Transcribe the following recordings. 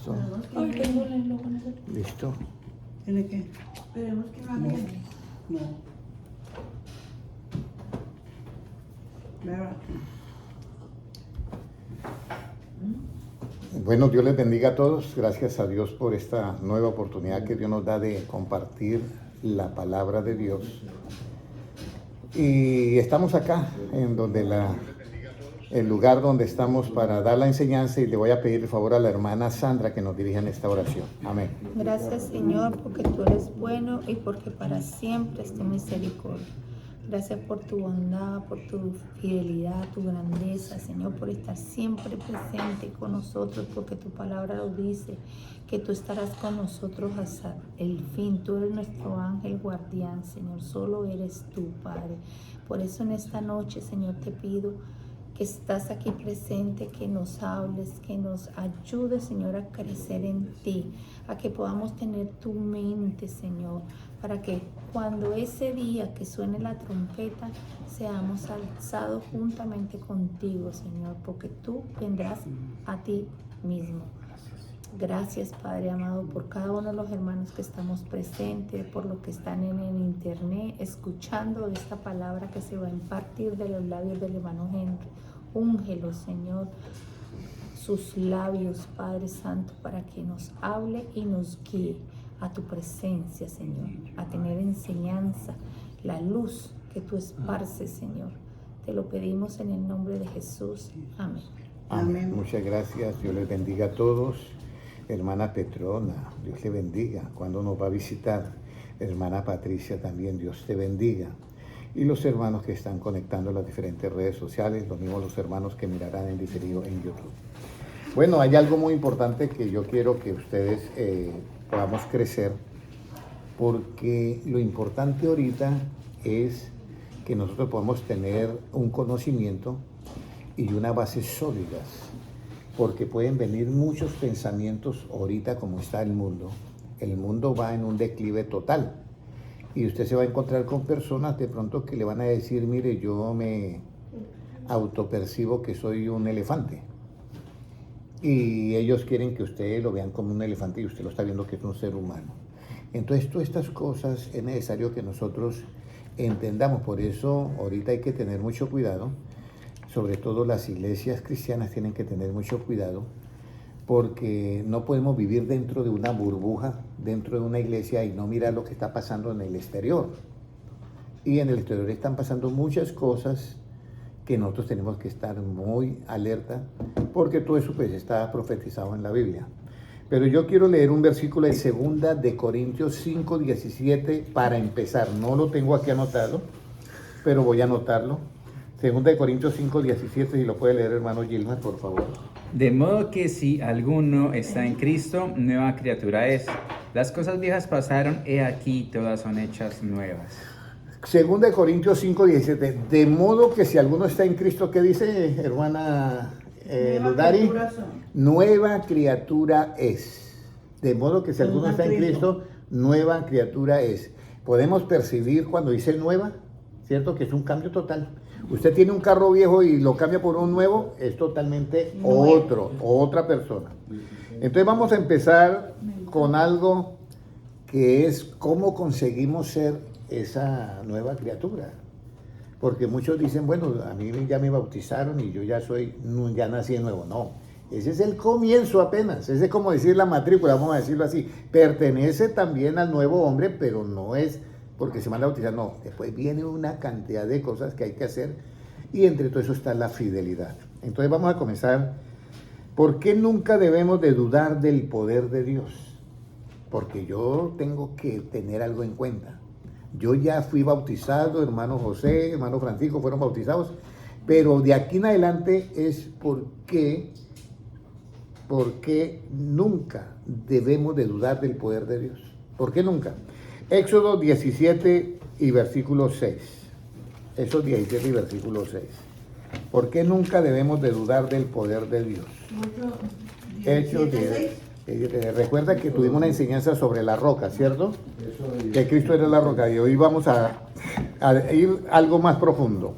Listo. Listo. ¿Tiene qué? Esperemos que no haga. No. Mira. Bueno, Dios les bendiga a todos. Gracias a Dios por esta nueva oportunidad que Dios nos da de compartir la palabra de Dios. Y estamos acá, en donde el lugar donde estamos para dar la enseñanza, y le voy a pedir el favor a la hermana Sandra que nos dirija en esta oración. Amén. Gracias, Señor, porque tú eres bueno y porque para siempre es tu misericordia. Gracias por tu bondad, por tu fidelidad, tu grandeza, Señor, por estar siempre presente con nosotros, porque tu palabra lo dice, que tú estarás con nosotros hasta el fin. Tú eres nuestro ángel guardián, Señor, solo eres tú, Padre. Por eso en esta noche, Señor, te pido que estás aquí presente, que nos hables, que nos ayudes, Señor, a crecer en ti, a que podamos tener tu mente, Señor, para que cuando ese día que suene la trompeta, seamos alzados juntamente contigo, Señor, porque tú vendrás a ti mismo. Gracias, Padre amado, por cada uno de los hermanos que estamos presentes, por los que están en el internet, escuchando esta palabra que se va a impartir de los labios del hermano Henry. Úngelo, Señor, sus labios, Padre Santo, para que nos hable y nos guíe a tu presencia, Señor, a tener enseñanza, la luz que tú esparces, Señor. Te lo pedimos en el nombre de Jesús. Amén. Amén. Muchas gracias. Dios les bendiga a todos. Hermana Petrona, Dios le bendiga. Cuando nos va a visitar, hermana Patricia, también Dios te bendiga. Y los hermanos que están conectando las diferentes redes sociales, lo mismo los hermanos que mirarán en diferido en YouTube. Bueno, hay algo muy importante que yo quiero que ustedes podamos crecer, porque lo importante ahorita es que nosotros podamos tener un conocimiento y una base sólidas, porque pueden venir muchos pensamientos ahorita como está el mundo. El mundo va en un declive total. Y usted se va a encontrar con personas de pronto que le van a decir, mire, yo me autopercibo que soy un elefante. Y ellos quieren que usted lo vean como un elefante y usted lo está viendo que es un ser humano. Entonces, todas estas cosas es necesario que nosotros entendamos. Por eso, ahorita hay que tener mucho cuidado. Sobre todo las iglesias cristianas tienen que tener mucho cuidado, porque no podemos vivir dentro de una burbuja, dentro de una iglesia, y no mirar lo que está pasando en el exterior. Y en el exterior están pasando muchas cosas que nosotros tenemos que estar muy alerta, porque todo eso pues está profetizado en la Biblia. Pero yo quiero leer un versículo de 2 de Corintios 5:17 para empezar. No lo tengo aquí anotado, pero voy a anotarlo. 2 de Corintios 5:17, si lo puede leer, hermano Gilman, por favor. De modo que si alguno está en Cristo, nueva criatura es. Las cosas viejas pasaron, he aquí, todas son hechas nuevas. 2 de Corintios 5:17. De modo que si alguno está en Cristo, ¿qué dice, hermana Ludari? Nueva criatura es. De modo que si alguno está en Cristo, nueva criatura es. Podemos percibir cuando dice nueva, ¿cierto? Que es un cambio total. Usted tiene un carro viejo y lo cambia por un nuevo, es totalmente otra persona. Entonces vamos a empezar con algo que es cómo conseguimos ser esa nueva criatura. Porque muchos dicen, bueno, a mí ya me bautizaron y yo ya nací de nuevo. No, ese es el comienzo apenas. Ese es como decir la matrícula, vamos a decirlo así. Pertenece también al nuevo hombre, pero no es porque se manda a bautizar, no. Después viene una cantidad de cosas que hay que hacer, y entre todo eso está la fidelidad. Entonces vamos a comenzar. ¿Por qué nunca debemos de dudar del poder de Dios? Porque yo tengo que tener algo en cuenta. Yo ya fui bautizado, hermano José, hermano Francisco fueron bautizados, pero de aquí en adelante es porque nunca debemos de dudar del poder de Dios. ¿Por qué nunca? Éxodo 17 y versículo 6. Éxodo 17 y versículo 6. ¿Por qué nunca debemos de dudar del poder de Dios? Hechos 17. Recuerda que tuvimos una enseñanza sobre la roca, ¿cierto? Que Cristo era la roca, y hoy vamos a ir algo más profundo.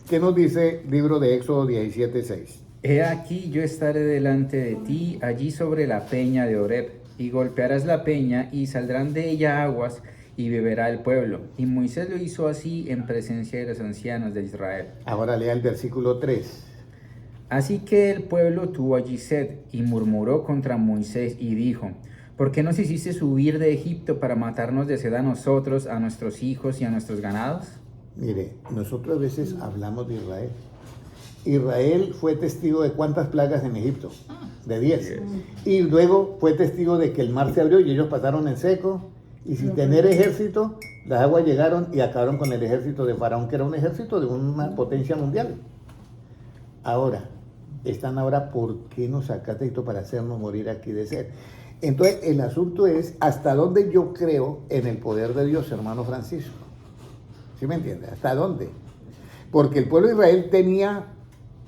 ¿Qué nos dice el libro de Éxodo 17, 6? He aquí yo estaré delante de ti, allí sobre la peña de Horeb, y golpearás la peña, y saldrán de ella aguas, y beberá el pueblo. Y Moisés lo hizo así en presencia de los ancianos de Israel. Ahora lea el versículo 3. Así que el pueblo tuvo allí sed, y murmuró contra Moisés, y dijo: ¿Por qué nos hiciste subir de Egipto para matarnos de sed a nosotros, a nuestros hijos y a nuestros ganados? Mire, nosotros a veces hablamos de Israel. Israel fue testigo de cuántas plagas en Egipto, de 10. Y luego fue testigo de que el mar se abrió y ellos pasaron en seco. Y sin tener ejército, las aguas llegaron y acabaron con el ejército de Faraón, que era un ejército de una potencia mundial. Ahora, están ahora, ¿por qué nos sacaste esto para hacernos morir aquí de sed? Entonces, el asunto es hasta dónde yo creo en el poder de Dios, hermano Francisco. ¿Sí me entiende? ¿Hasta dónde? Porque el pueblo de Israel tenía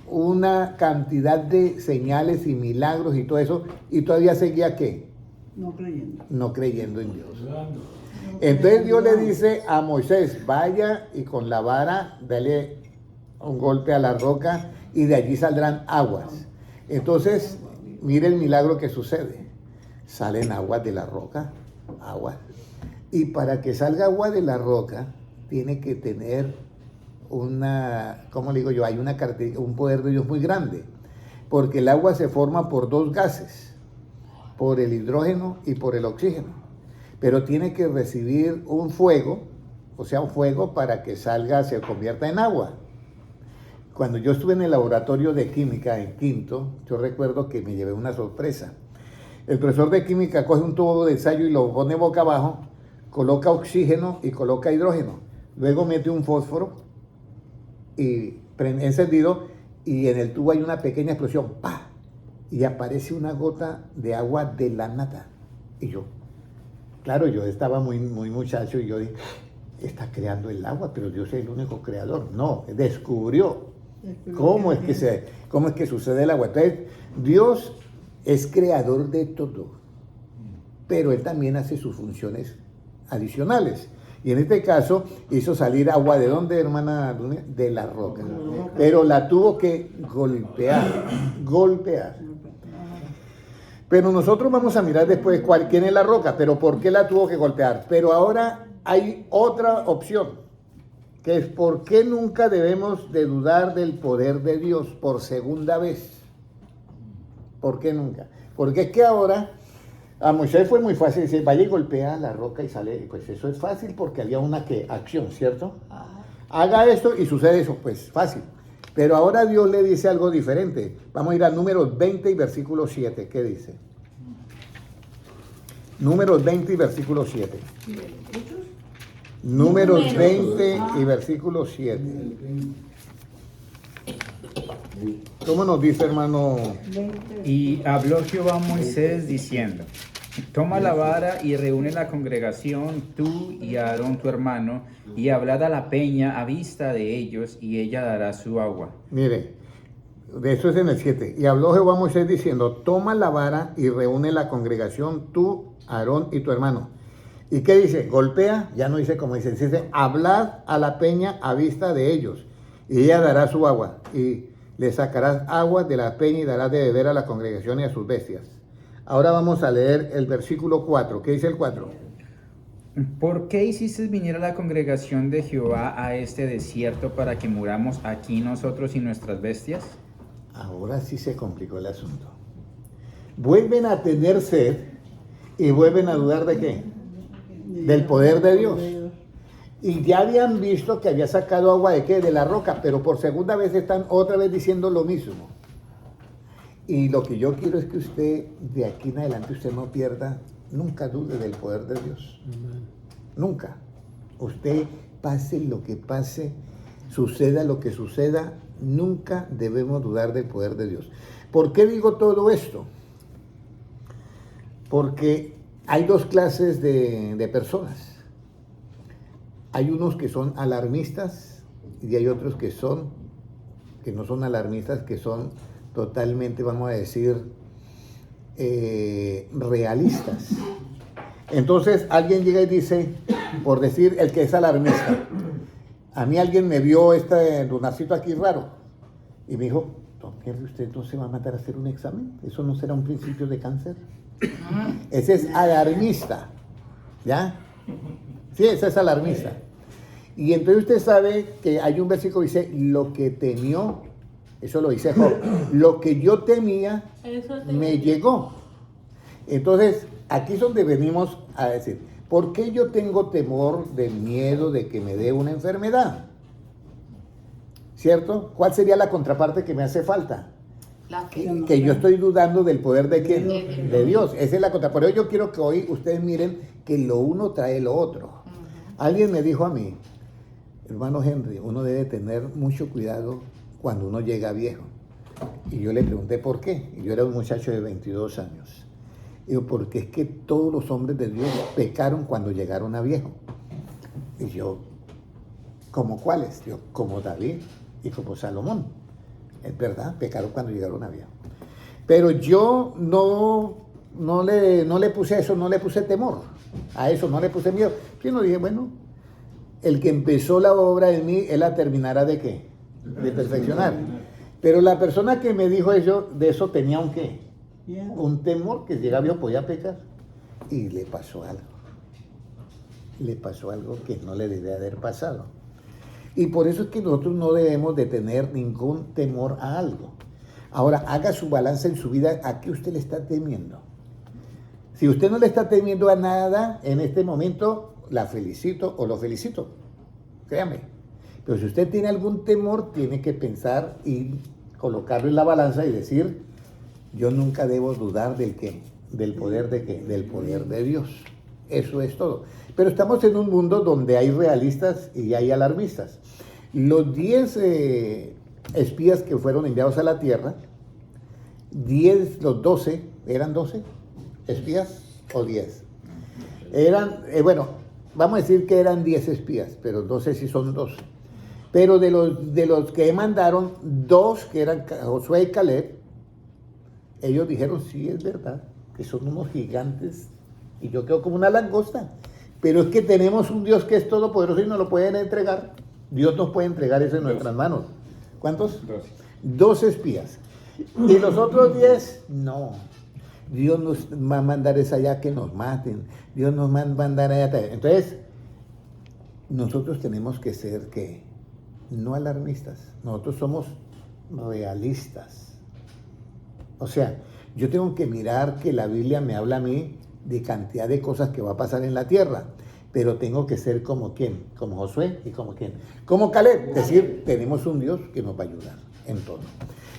una cantidad de señales y milagros y todo eso, y todavía seguía ¿qué? No creyendo en Dios. Entonces Dios le dice a Moisés: vaya y con la vara dale un golpe a la roca y de allí saldrán aguas. Entonces, mire el milagro que sucede. Salen aguas de la roca, aguas. Y para que salga agua de la roca, tiene que tener ¿cómo le digo yo? Hay un poder de Dios muy grande. Porque el agua se forma por dos gases, por el hidrógeno y por el oxígeno. Pero tiene que recibir un fuego, o sea, un fuego para que salga, se convierta en agua. Cuando yo estuve en el laboratorio de química en quinto, yo recuerdo que me llevé una sorpresa. El profesor de química coge un tubo de ensayo y lo pone boca abajo, coloca oxígeno y coloca hidrógeno. Luego mete un fósforo y encendido, y en el tubo hay una pequeña explosión, ¡pah! Y aparece una gota de agua de la nada. Y yo, claro, yo estaba muy muchacho y yo dije, está creando el agua, pero Dios es el único creador. No, descubrió cómo es que sucede el agua. Entonces, Dios es creador de todo, pero Él también hace sus funciones adicionales. Y en este caso hizo salir agua ¿de dónde, hermana Dunia? De la roca. Pero la tuvo que golpear. Pero nosotros vamos a mirar después quién es la roca, pero por qué la tuvo que golpear. Pero ahora hay otra opción, que es por qué nunca debemos de dudar del poder de Dios por segunda vez. ¿Por qué nunca? Porque es que ahora a Moisés fue muy fácil decir, vaya y golpea la roca y sale. Pues eso es fácil porque había una acción, ¿cierto? Haga esto y sucede eso, pues fácil. Pero ahora Dios le dice algo diferente. Vamos a ir a Números 20 y versículo 7. ¿Qué dice? Números 20 y versículo 7. Números 20 y versículo 7. ¿Cómo nos dice, hermano? Y habló Jehová a Moisés diciendo: toma la vara y reúne la congregación, tú y Aarón tu hermano, y hablad a la peña a vista de ellos, y ella dará su agua. Mire, de eso es en el 7. Y habló Jehová a Moisés diciendo: toma la vara y reúne la congregación, tú, Aarón y tu hermano. ¿Y qué dice? Golpea, ya no dice como dice, hablad a la peña a vista de ellos, y ella dará su agua, y le sacarás agua de la peña y darás de beber a la congregación y a sus bestias. Ahora vamos a leer el versículo 4. ¿Qué dice el 4? ¿Por qué hiciste venir a la congregación de Jehová a este desierto para que muramos aquí nosotros y nuestras bestias? Ahora sí se complicó el asunto. Vuelven a tener sed y vuelven a dudar ¿de qué? Del poder de Dios. Y ya habían visto que había sacado agua ¿de qué? De la roca, pero por segunda vez están otra vez diciendo lo mismo. Y lo que yo quiero es que usted, de aquí en adelante, usted no pierda, nunca dude del poder de Dios. Nunca. Usted, pase lo que pase, suceda lo que suceda, nunca debemos dudar del poder de Dios. ¿Por qué digo todo esto? Porque hay dos clases de personas. Hay unos que son alarmistas y hay otros que no son alarmistas, que son totalmente, vamos a decir, realistas. Entonces alguien llega y dice, por decir, el que es alarmista, a mí alguien me vio este lunarcito aquí raro y me dijo, don Henry, ¿usted no se va a mandar a hacer un examen? ¿Eso no será un principio de cáncer? Ese es alarmista, ¿ya? Sí, ese es alarmista. Y entonces usted sabe que hay un versículo que dice, lo que temió, eso lo dice Job, lo que yo temía me llegó. Entonces, aquí es donde venimos a decir, ¿por qué yo tengo temor del miedo de que me dé una enfermedad? ¿Cierto? ¿Cuál sería la contraparte que me hace falta? Que yo estoy dudando del poder de quién, de Dios. Esa es la contraparte. Por eso yo quiero que hoy ustedes miren que lo uno trae lo otro. Alguien me dijo a mí, hermano Henry, uno debe tener mucho cuidado cuando uno llega viejo. Y yo le pregunté por qué. Y yo era un muchacho de 22 años. Digo, porque es que todos los hombres de Dios pecaron cuando llegaron a viejo. Y yo, ¿como cuáles? Yo, como David y como Salomón. Es verdad, pecaron cuando llegaron a viejo. Pero yo no le puse eso, no le puse temor a eso, no le puse miedo. Yo dije, bueno, el que empezó la obra en mí, él la terminará ¿de qué? De perfeccionar. Pero la persona que me dijo eso, de eso tenía un qué, un temor que llegaba yo podía pecar. Y le pasó algo. Le pasó algo que no le debía haber pasado. Y por eso es que nosotros no debemos de tener ningún temor a algo. Ahora, haga su balance en su vida, ¿a qué usted le está temiendo? Si usted no le está temiendo a nada en este momento, la felicito o lo felicito, créame. Pero si usted tiene algún temor, tiene que pensar y colocarlo en la balanza y decir, yo nunca debo dudar del qué, del poder de qué, del poder de Dios. Eso es todo. Pero estamos en un mundo donde hay realistas y hay alarmistas. Los 10 espías que fueron enviados a la tierra, los 12, ¿eran 12 espías o 10? Eran, bueno, vamos a decir que eran 10 espías, pero 12 sí son 12. Pero de los que mandaron, 2 que eran Josué y Caleb, ellos dijeron, sí, es verdad, que son unos gigantes y yo quedo como una langosta. Pero es que tenemos un Dios que es todopoderoso y nos lo pueden entregar. Dios nos puede entregar eso en nuestras manos. ¿Cuántos? 12 espías. Y los otros 10, no. Dios nos va a mandar es allá que nos maten. Dios nos va a mandar allá. Entonces, nosotros tenemos que ser, ¿qué? No alarmistas. Nosotros somos realistas. O sea, yo tengo que mirar que la Biblia me habla a mí de cantidad de cosas que va a pasar en la tierra, pero tengo que ser como quién, como Josué y como quién, como Caleb, es decir, tenemos un Dios que nos va a ayudar en todo.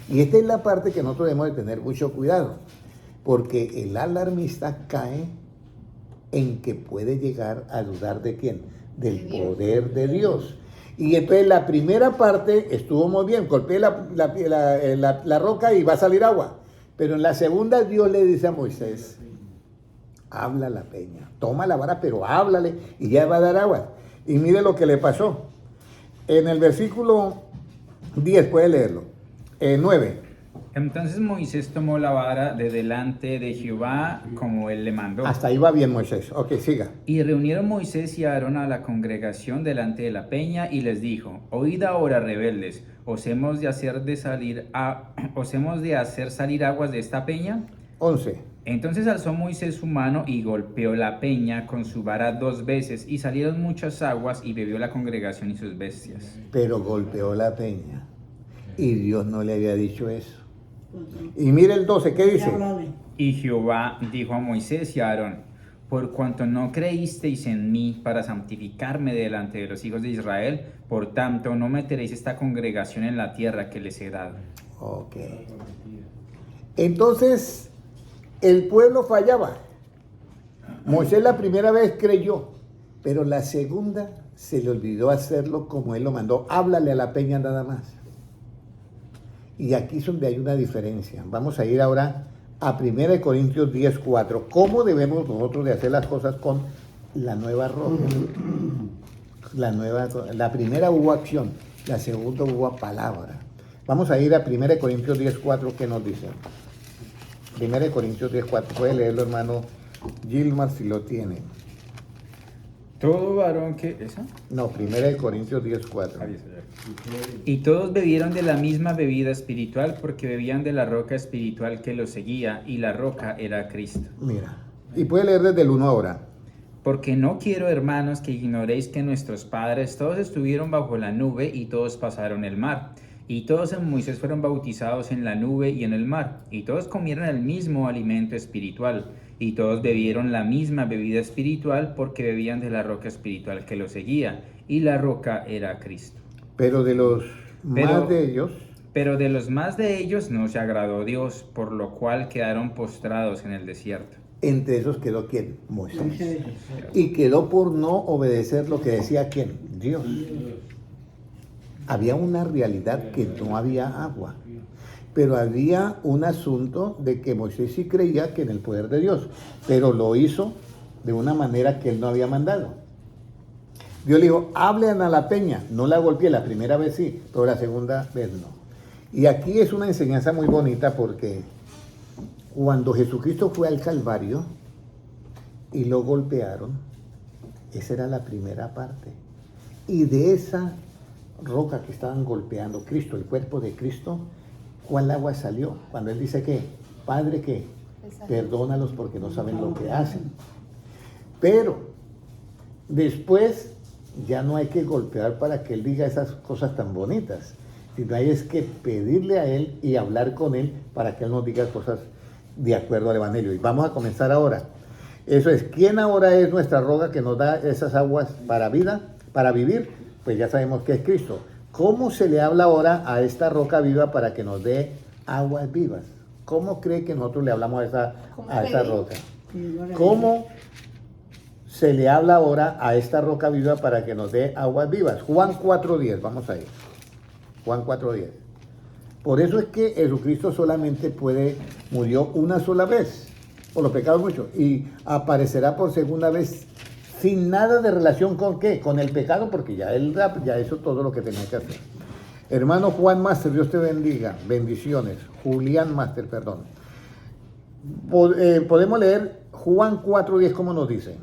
Y esta es la parte que nosotros debemos de tener mucho cuidado, porque el alarmista cae en que puede llegar a dudar de quién, del poder de Dios. Y entonces la primera parte estuvo muy bien, golpeé la roca y va a salir agua, pero en la segunda Dios le dice a Moisés, habla la peña, toma la vara, pero háblale y ya va a dar agua. Y mire lo que le pasó. En el versículo 10, puede leerlo, 9. Entonces Moisés tomó la vara de delante de Jehová como él le mandó. Hasta ahí va bien Moisés. Ok, siga. Y reunieron Moisés y Aarón a la congregación delante de la peña y les dijo, oíd ahora, rebeldes, ¿os hemos de hacer salir aguas de esta peña? 11. Entonces alzó Moisés su mano y golpeó la peña con su vara 2 veces, y salieron muchas aguas, y bebió la congregación y sus bestias. Pero golpeó la peña, y Dios no le había dicho eso. Y mire el 12, ¿qué dice? Y Jehová dijo a Moisés y a Aarón, por cuanto no creísteis en mí para santificarme delante de los hijos de Israel, por tanto no meteréis esta congregación en la tierra que les he dado. Ok. Entonces, el pueblo fallaba. Moisés la primera vez creyó, pero la segunda se le olvidó hacerlo como él lo mandó. Háblale a la peña nada más. Y aquí es donde hay una diferencia. Vamos a ir ahora a 1 Corintios 10:4. ¿Cómo debemos nosotros de hacer las cosas con la nueva roca? La primera hubo acción, la segunda hubo palabra. Vamos a ir a 1 Corintios 10:4, ¿qué nos dice? 1 Corintios 10:4, puede leerlo, hermano Gilmar, si lo tiene. Todo varón que... ¿Esa? No, 1 Corintios 10:4. Y todos bebieron de la misma bebida espiritual porque bebían de la roca espiritual que los seguía, y la roca era Cristo. Mira, y puede leer desde el 1 ahora. Porque no quiero, hermanos, que ignoréis que nuestros padres todos estuvieron bajo la nube y todos pasaron el mar. Y todos en Moisés fueron bautizados en la nube y en el mar. Y todos comieron el mismo alimento espiritual. Y todos bebieron la misma bebida espiritual porque bebían de la roca espiritual que los seguía. Y la roca era Cristo. Pero de los más de ellos... Pero de los más de ellos no se agradó Dios, por lo cual quedaron postrados en el desierto. Entre esos quedó ¿quién? Moisés. Y quedó por no obedecer lo que decía ¿quién? Dios. Había una realidad que no había agua. Pero había un asunto de que Moisés sí creía que en el poder de Dios, pero lo hizo de una manera que él no había mandado. Dios le dijo, hablen a la peña. No la golpeé, la primera vez sí, pero la segunda vez no. Y aquí es una enseñanza muy bonita porque cuando Jesucristo fue al Calvario y lo golpearon, esa era la primera parte. Y de esa roca que estaban golpeando, Cristo, el cuerpo de Cristo, ¿cuál agua salió? Cuando él dice que, Padre, que perdónalos porque no saben lo que hacen. Pero después ya no hay que golpear para que él diga esas cosas tan bonitas, sino hay es que pedirle a él y hablar con él para que él nos diga cosas de acuerdo al Evangelio. Y vamos a comenzar ahora. Eso es, ¿quién ahora es nuestra roca que nos da esas aguas para vida, para vivir? Pues ya sabemos que es Cristo. ¿Cómo se le habla ahora a esta roca viva para que nos dé aguas vivas? ¿Cómo cree que nosotros le hablamos a esa roca? ¿Cómo se le habla ahora a esta roca viva para que nos dé aguas vivas? Juan 4:10, vamos a ir. Juan 4:10. Por eso es que Jesucristo solamente murió una sola vez, por los pecados muchos, y aparecerá por segunda vez sin nada de relación con ¿qué? Con el pecado, porque ya él ya hizo todo lo que tenía que hacer. Hermano Juan Master, Dios te bendiga, bendiciones. Julián Master, perdón. Podemos leer Juan 4:10, ¿cómo nos dice?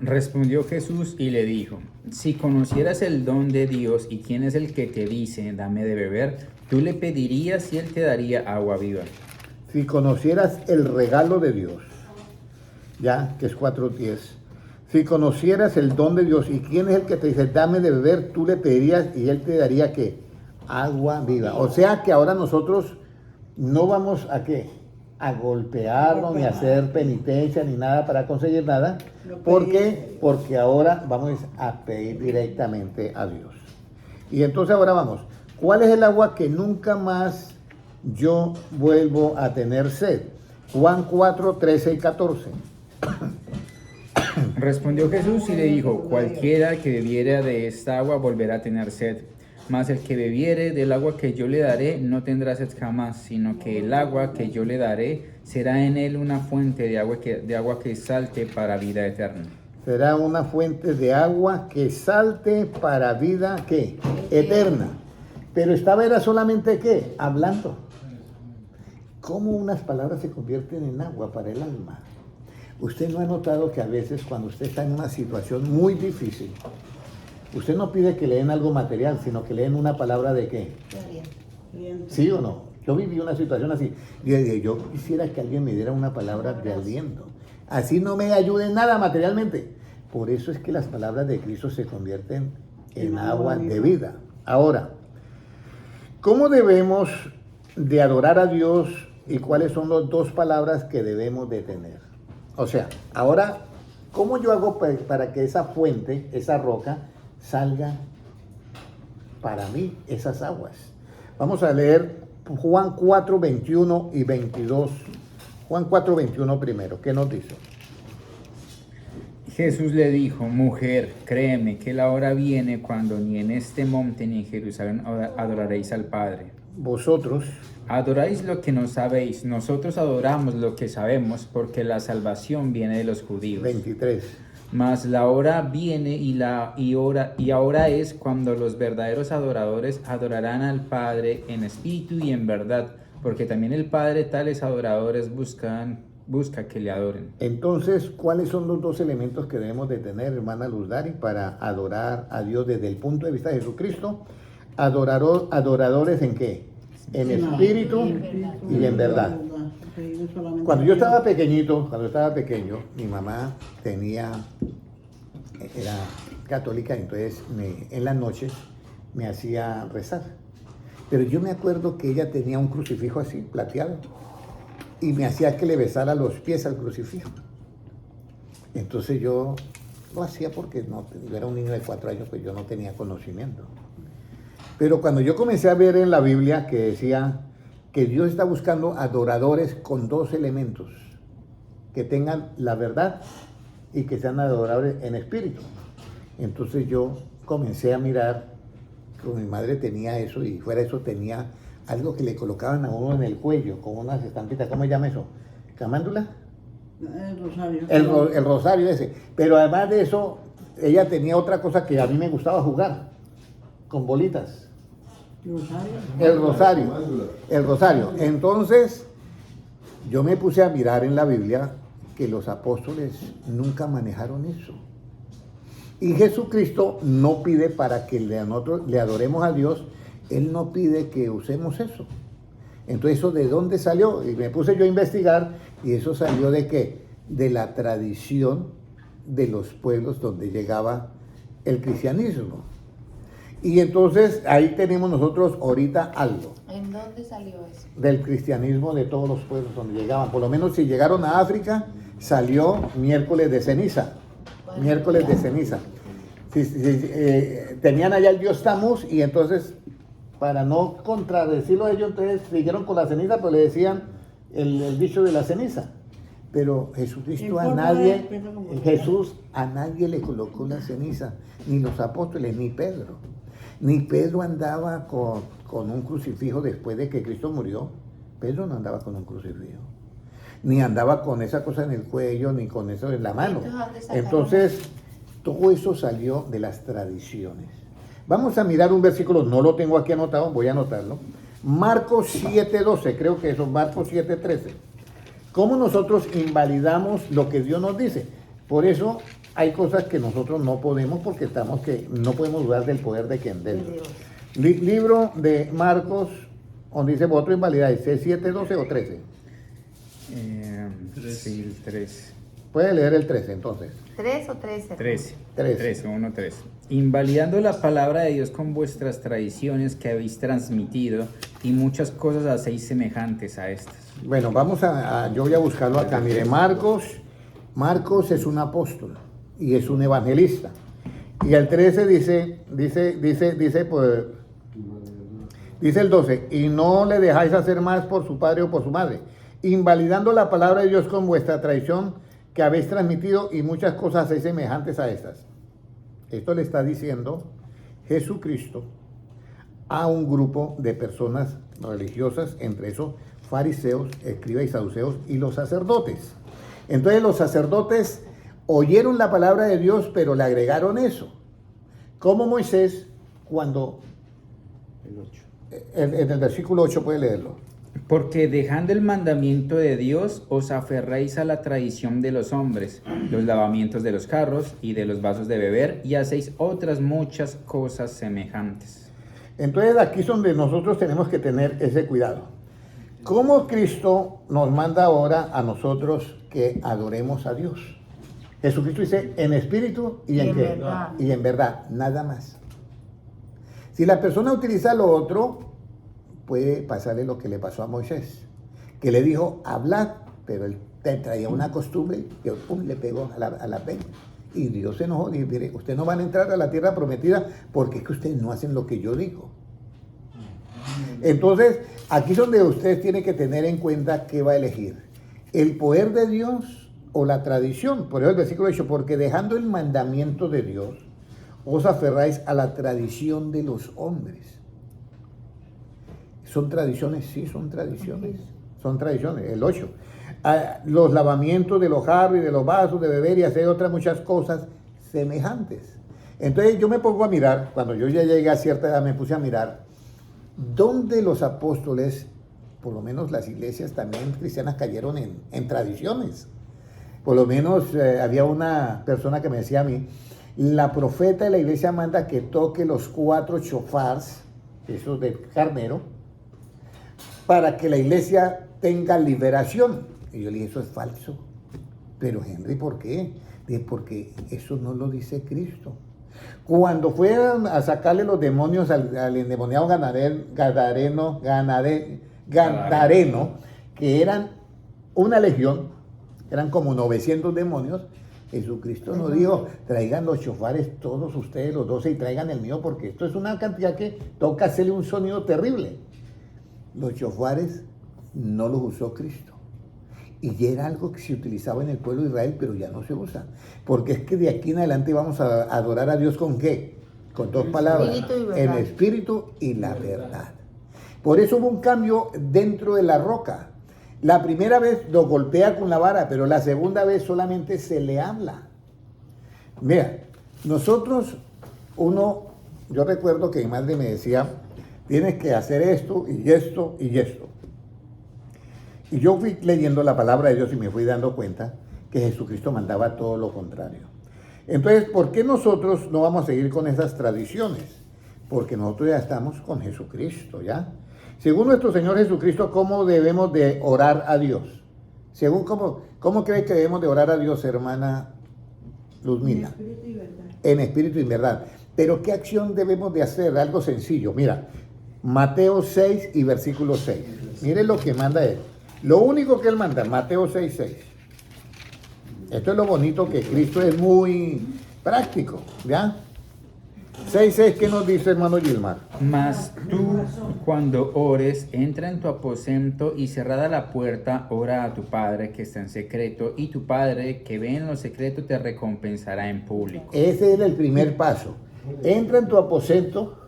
Respondió Jesús y le dijo, si conocieras el don de Dios y quién es el que te dice, dame de beber, tú le pedirías y él te daría agua viva. Si conocieras el regalo de Dios, ya, que es 4:10. Si conocieras el don de Dios y quién es el que te dice, dame de beber, tú le pedirías y él te daría ¿qué? Agua viva. O sea que ahora nosotros no vamos a ¿qué? A golpearnos, ni a hacer penitencia, ni nada para conseguir nada. ¿Por qué? Porque ahora vamos a pedir directamente a Dios. Y entonces ahora vamos. ¿Cuál es el agua que nunca más yo vuelvo a tener sed? Juan 4:13 y 14. Respondió Jesús y le dijo, cualquiera que bebiera de esta agua volverá a tener sed. Mas el que bebiere del agua que yo le daré no tendrá sed jamás, sino que el agua que yo le daré será en él una fuente de agua que salte para vida eterna. Será una fuente de agua que salte para vida ¿qué? Eterna. Pero esta vez era solamente ¿qué? Hablando. ¿Cómo unas palabras se convierten en agua para el alma? Usted no ha notado que a veces cuando usted está en una situación muy difícil, usted no pide que le den algo material, sino que le den una palabra de ¿qué? ¿Sí o no? Yo viví una situación así. Yo quisiera que alguien me diera una palabra de aliento. Así no me ayude en nada materialmente. Por eso es que las palabras de Cristo se convierten en agua de vida. Ahora, ¿cómo debemos de adorar a Dios y cuáles son las dos palabras que debemos de tener? O sea, ahora, ¿cómo yo hago para que esa fuente, esa roca, salga para mí esas aguas? Vamos a leer Juan 4:21 y 22. Juan 4:21 primero. ¿Qué nos dice? Jesús le dijo, mujer, créeme que la hora viene cuando ni en este monte ni en Jerusalén adoraréis al Padre. Vosotros adoráis lo que no sabéis, nosotros adoramos lo que sabemos, porque la salvación viene de los judíos. 23. Mas la hora viene y ahora es cuando los verdaderos adoradores adorarán al Padre en espíritu y en verdad, porque también el Padre tales adoradores buscan busca que le adoren. Entonces, ¿cuáles son los dos elementos que debemos de tener, hermana Luz Dari, para adorar a Dios desde el punto de vista de Jesucristo? ¿Adoradores en qué? En espíritu y en verdad. Cuando yo estaba pequeñito, mi mamá era católica, entonces en las noches me hacía rezar. Pero yo me acuerdo que ella tenía un crucifijo así, plateado, y me hacía que le besara los pies al crucifijo. Entonces yo lo hacía porque yo era un niño de 4 años, pues yo no tenía conocimiento. Pero cuando yo comencé a ver en la Biblia que decía que Dios está buscando adoradores con 2 elementos, que tengan la verdad y que sean adoradores en espíritu. Entonces yo comencé a mirar, como mi madre tenía eso y fuera de eso tenía algo que le colocaban a uno en el cuello, con unas estampitas, ¿cómo se llama eso? ¿Camándula? El rosario. El rosario ese. Pero además de eso, ella tenía otra cosa que a mí me gustaba jugar, con bolitas. El rosario. Entonces, yo me puse a mirar en la Biblia que los apóstoles nunca manejaron eso. Y Jesucristo no pide para que nosotros le adoremos a Dios, Él no pide que usemos eso. Entonces, ¿eso de dónde salió? Y me puse yo a investigar, y eso salió ¿de qué? De la tradición de los pueblos donde llegaba el cristianismo. Y entonces ahí tenemos nosotros ahorita algo. ¿En dónde salió eso? Del cristianismo de todos los pueblos donde llegaban. Por lo menos si llegaron a África, salió miércoles de ceniza. Bueno, miércoles de ceniza. Tenían allá el dios Tamuz y entonces, para no contradecirlo a ellos, entonces siguieron con la ceniza, pero le decían el dicho de la ceniza. Pero Jesucristo Jesús a nadie le colocó la ceniza, ni los apóstoles, ni Pedro. Ni Pedro andaba con un crucifijo después de que Cristo murió. Pedro no andaba con un crucifijo. Ni andaba con esa cosa en el cuello, ni con eso en la mano. Entonces, todo eso salió de las tradiciones. Vamos a mirar un versículo, no lo tengo aquí anotado, voy a anotarlo. Marcos 7:12, creo que eso, Marcos 7:13. ¿Cómo nosotros invalidamos lo que Dios nos dice? Por eso hay cosas que nosotros no podemos porque no podemos dudar del poder de quien de Dios. Libro de Marcos, donde dice, vosotros invalidáis, ¿es 7:12 o 13? Sí, el 13. Puede leer el 13 entonces. ¿3 o 13? 13. 13. Invalidando la palabra de Dios con vuestras tradiciones que habéis transmitido y muchas cosas hacéis semejantes a estas. Bueno, yo voy a buscarlo acá. Mire, Marcos es un apóstol y es un evangelista. Y el 13 dice el 12, y no le dejáis hacer más por su padre o por su madre, invalidando la palabra de Dios con vuestra tradición que habéis transmitido y muchas cosas hacéis semejantes a estas. Esto le está diciendo Jesucristo a un grupo de personas religiosas, entre esos fariseos, escribas y saduceos y los sacerdotes. Entonces los sacerdotes oyeron la palabra de Dios, pero le agregaron eso. Como Moisés, cuando en el versículo 8 puede leerlo. Porque dejando el mandamiento de Dios, os aferráis a la tradición de los hombres, los lavamientos de los carros y de los vasos de beber, y hacéis otras muchas cosas semejantes. Entonces aquí es donde nosotros tenemos que tener ese cuidado. ¿Cómo Cristo nos manda ahora a nosotros que adoremos a Dios? Jesucristo dice, en espíritu y en qué? Verdad. Y en verdad, nada más. Si la persona utiliza lo otro, puede pasarle lo que le pasó a Moisés, que le dijo, hablad, pero él traía una costumbre que le pegó a la peña. Y Dios se enojó y dijo, mire, ustedes no van a entrar a la tierra prometida porque es que ustedes no hacen lo que yo digo. Entonces, aquí es donde usted tiene que tener en cuenta qué va a elegir. El poder de Dios o la tradición. Por eso el versículo dice, porque dejando el mandamiento de Dios, os aferráis a la tradición de los hombres. ¿Son tradiciones? Sí, son tradiciones. Son tradiciones. El 8. Los lavamientos de los jarros y de los vasos de beber y hacer otras muchas cosas semejantes. Entonces yo me pongo a mirar, cuando yo ya llegué a cierta edad me puse a mirar, ¿dónde los apóstoles por lo menos las iglesias también cristianas cayeron en tradiciones. Por lo menos había una persona que me decía a mí, la profeta de la iglesia manda que toque los 4 shofars, esos de carnero, para que la iglesia tenga liberación. Y yo le dije, eso es falso. Pero Henry, ¿por qué? Dije, porque eso no lo dice Cristo. Cuando fueron a sacarle los demonios al endemoniado Gadareno, que eran una legión, eran como 900 demonios, Jesucristo nos dijo, traigan los chofares todos ustedes, los 12, y traigan el mío, porque esto es una cantidad que toca hacerle un sonido terrible. Los chofares no los usó Cristo. Y ya era algo que se utilizaba en el pueblo de Israel, pero ya no se usa. Porque es que de aquí en adelante vamos a adorar a Dios ¿con qué? Con 2 palabras. En espíritu y la verdad. Por eso hubo un cambio dentro de la roca. La primera vez lo golpea con la vara, pero la segunda vez solamente se le habla. Mira, nosotros, yo recuerdo que mi madre me decía, tienes que hacer esto y esto y esto. Y yo fui leyendo la palabra de Dios y me fui dando cuenta que Jesucristo mandaba todo lo contrario. Entonces, ¿por qué nosotros no vamos a seguir con esas tradiciones? Porque nosotros ya estamos con Jesucristo, ¿ya? Según nuestro Señor Jesucristo, ¿cómo debemos de orar a Dios? Según ¿cómo cree que debemos de orar a Dios, hermana Luzmila? En espíritu y verdad. En espíritu y verdad. Pero ¿qué acción debemos de hacer? Algo sencillo. Mira, Mateo 6 y versículo 6. Miren lo que manda él. Lo único que él manda, Mateo 6:6. Esto es lo bonito, que Cristo es muy práctico, ¿ya? 6:6, ¿qué nos dice, hermano Gilmar? Mas tú, cuando ores, entra en tu aposento y cerrada la puerta, ora a tu Padre que está en secreto, y tu Padre que ve en lo secreto te recompensará en público. Ese es el primer paso. Entra en tu aposento,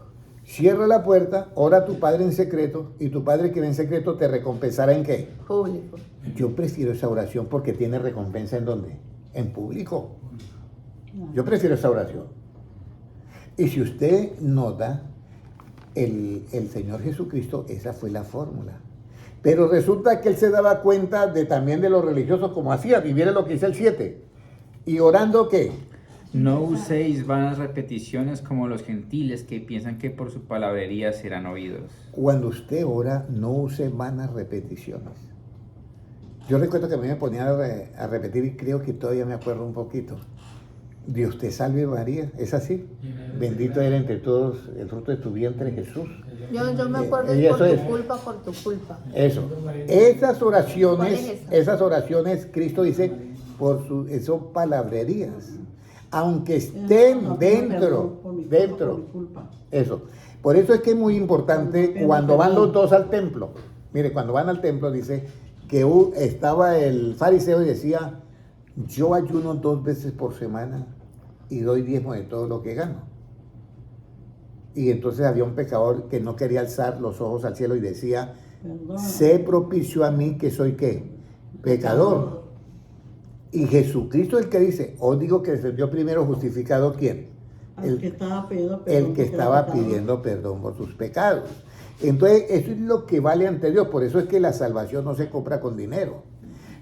cierra la puerta, ora a tu Padre en secreto, y tu Padre que ve en secreto te recompensará ¿en qué? Público. Yo prefiero esa oración porque tiene recompensa ¿en dónde? En público. Yo prefiero esa oración. Y si usted nota, el Señor Jesucristo, esa fue la fórmula. Pero resulta que él se daba cuenta también de los religiosos como hacía. Y miren lo que dice el 7. ¿Y orando qué? No uséis vanas repeticiones como los gentiles que piensan que por su palabrería serán oídos. Cuando usted ora, no use vanas repeticiones. Yo recuerdo que a mí me ponían a repetir, y creo que todavía me acuerdo un poquito. Dios te salve María, ¿es así? Bendito eres entre todos el fruto de tu vientre, Jesús. Yo me acuerdo por tu culpa. Eso. Esas oraciones, Cristo dice, son palabrerías. Aunque estén dentro. Eso. Por eso es que es muy importante cuando van los dos al templo. Mire, cuando van al templo dice que estaba el fariseo y decía, yo ayuno 2 veces por semana y doy diezmo de todo lo que gano. Y entonces había un pecador que no quería alzar los ojos al cielo y decía, sé propicio a mí que soy ¿qué? Pecador. Y Jesucristo es el que dice, os digo que descendió primero justificado ¿quién? El que estaba pidiendo perdón por sus pecados. Entonces, eso es lo que vale ante Dios. Por eso es que la salvación no se compra con dinero.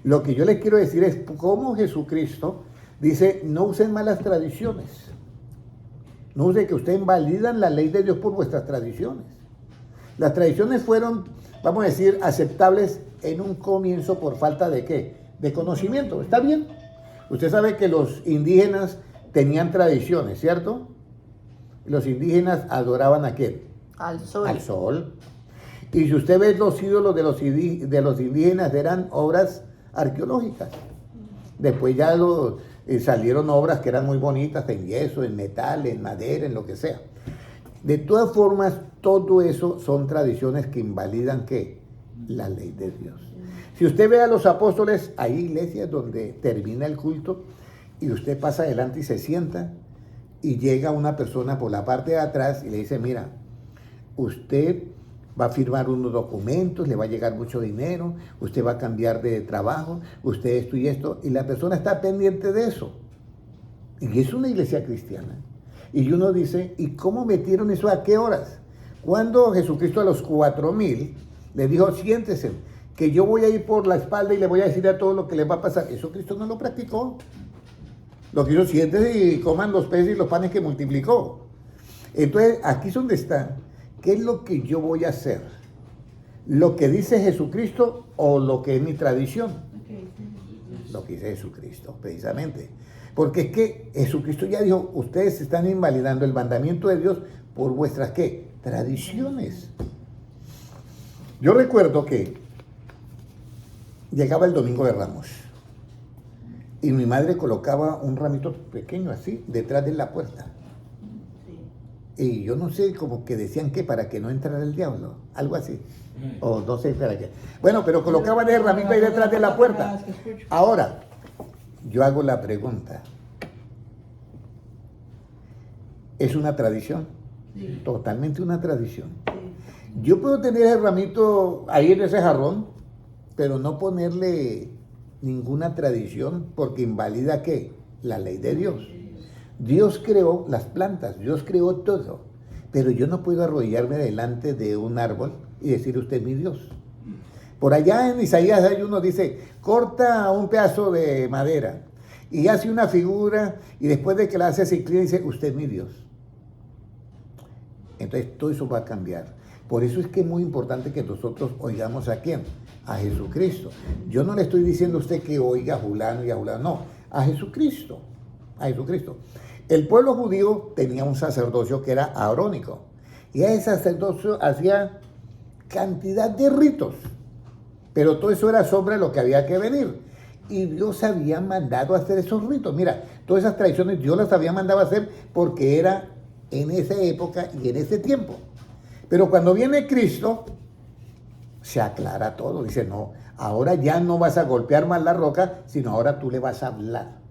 Lo que yo les quiero decir es cómo Jesucristo dice, no usen malas tradiciones. No usen que ustedes invalidan la ley de Dios por vuestras tradiciones. Las tradiciones fueron, vamos a decir, aceptables en un comienzo por falta de ¿qué? De conocimiento. ¿Está bien? Usted sabe que los indígenas tenían tradiciones, ¿cierto? Los indígenas adoraban ¿a qué? Al sol. Al sol. Y si usted ve los ídolos de los indígenas eran obras arqueológicas. Después ya salieron obras que eran muy bonitas en yeso, en metal, en madera, en lo que sea. De todas formas, todo eso son tradiciones que invalidan ¿qué? La ley de Dios. Si usted ve a los apóstoles, hay iglesias donde termina el culto y usted pasa adelante y se sienta y llega una persona por la parte de atrás y le dice, mira, usted va a firmar unos documentos, le va a llegar mucho dinero, usted va a cambiar de trabajo, usted esto y esto, y la persona está pendiente de eso. Y es una iglesia cristiana. Y uno dice, ¿y cómo metieron eso a qué horas? Cuando Jesucristo a los 4,000 Le dijo, siéntese, que yo voy a ir por la espalda y le voy a decir a todo lo que les va a pasar. Eso Cristo no lo practicó. Lo que hizo, siéntese y coman los peces y los panes que multiplicó. Entonces, aquí es donde está. ¿Qué es lo que yo voy a hacer? ¿Lo que dice Jesucristo o lo que es mi tradición? Lo que dice Jesucristo, precisamente. Porque es que Jesucristo ya dijo, ustedes están invalidando el mandamiento de Dios por vuestras, ¿qué? Tradiciones. Yo recuerdo que llegaba el Domingo de Ramos y mi madre colocaba un ramito pequeño así detrás de la puerta. Y yo no sé, como que decían que para que no entrara el diablo, algo así. O no sé para qué. Bueno, pero colocaban el ramito ahí detrás de la puerta. Ahora, yo hago la pregunta. ¿Es una tradición? Sí. Totalmente una tradición. Sí. Yo puedo tener el ramito ahí en ese jarrón, pero no ponerle ninguna tradición porque invalida ¿qué? La ley de Dios. Dios creó las plantas, Dios creó todo, pero yo no puedo arrodillarme delante de un árbol y decir usted es mi Dios. Por allá en Isaías hay uno dice, corta un pedazo de madera y hace una figura y después de que la hace se inclina y dice usted es mi Dios. Entonces todo eso va a cambiar. Por eso es que es muy importante que nosotros oigamos a quién, a Jesucristo. Yo no le estoy diciendo a usted que oiga a fulano y a fulano, no, a Jesucristo, a Jesucristo. El pueblo judío tenía un sacerdocio que era arónico y ese sacerdocio hacía cantidad de ritos, pero todo eso era sobre lo que había que venir y Dios había mandado a hacer esos ritos. Mira, todas esas tradiciones Dios las había mandado a hacer porque era en esa época y en ese tiempo. Pero cuando viene Cristo, se aclara todo. Dice, no, ahora ya no vas a golpear más la roca, sino ahora tú le vas a hablar.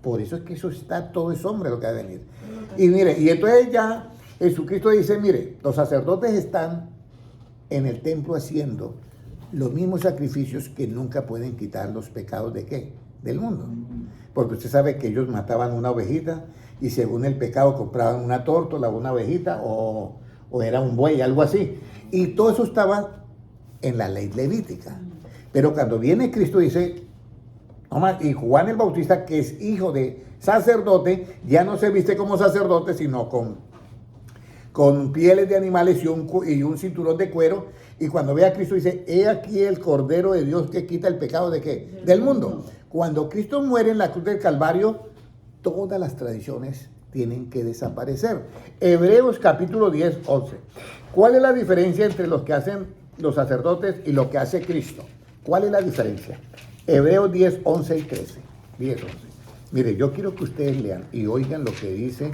Por eso es que eso está, todo es hombre lo que va a venir. Y mire, y entonces ya Jesucristo dice, mire, los sacerdotes están en el templo haciendo los mismos sacrificios que nunca pueden quitar los pecados de ¿qué? Del mundo. Porque usted sabe que ellos mataban una ovejita y según el pecado compraban una tórtola, una ovejita o era un buey, algo así. Y todo eso estaba en la ley levítica. Pero cuando viene Cristo dice, y Juan el Bautista, que es hijo de sacerdote, ya no se viste como sacerdote, sino con pieles de animales y un cinturón de cuero. Y cuando ve a Cristo dice, he aquí el Cordero de Dios que quita el pecado ¿de qué? Del mundo. Cuando Cristo muere en la cruz del Calvario, todas las tradiciones tienen que desaparecer. Hebreos capítulo 10, 11. ¿Cuál es la diferencia entre lo que hacen los sacerdotes y lo que hace Cristo? ¿Cuál es la diferencia? Hebreos 10, 11 y 13. 10, 11. Mire, yo quiero que ustedes lean y oigan lo que dice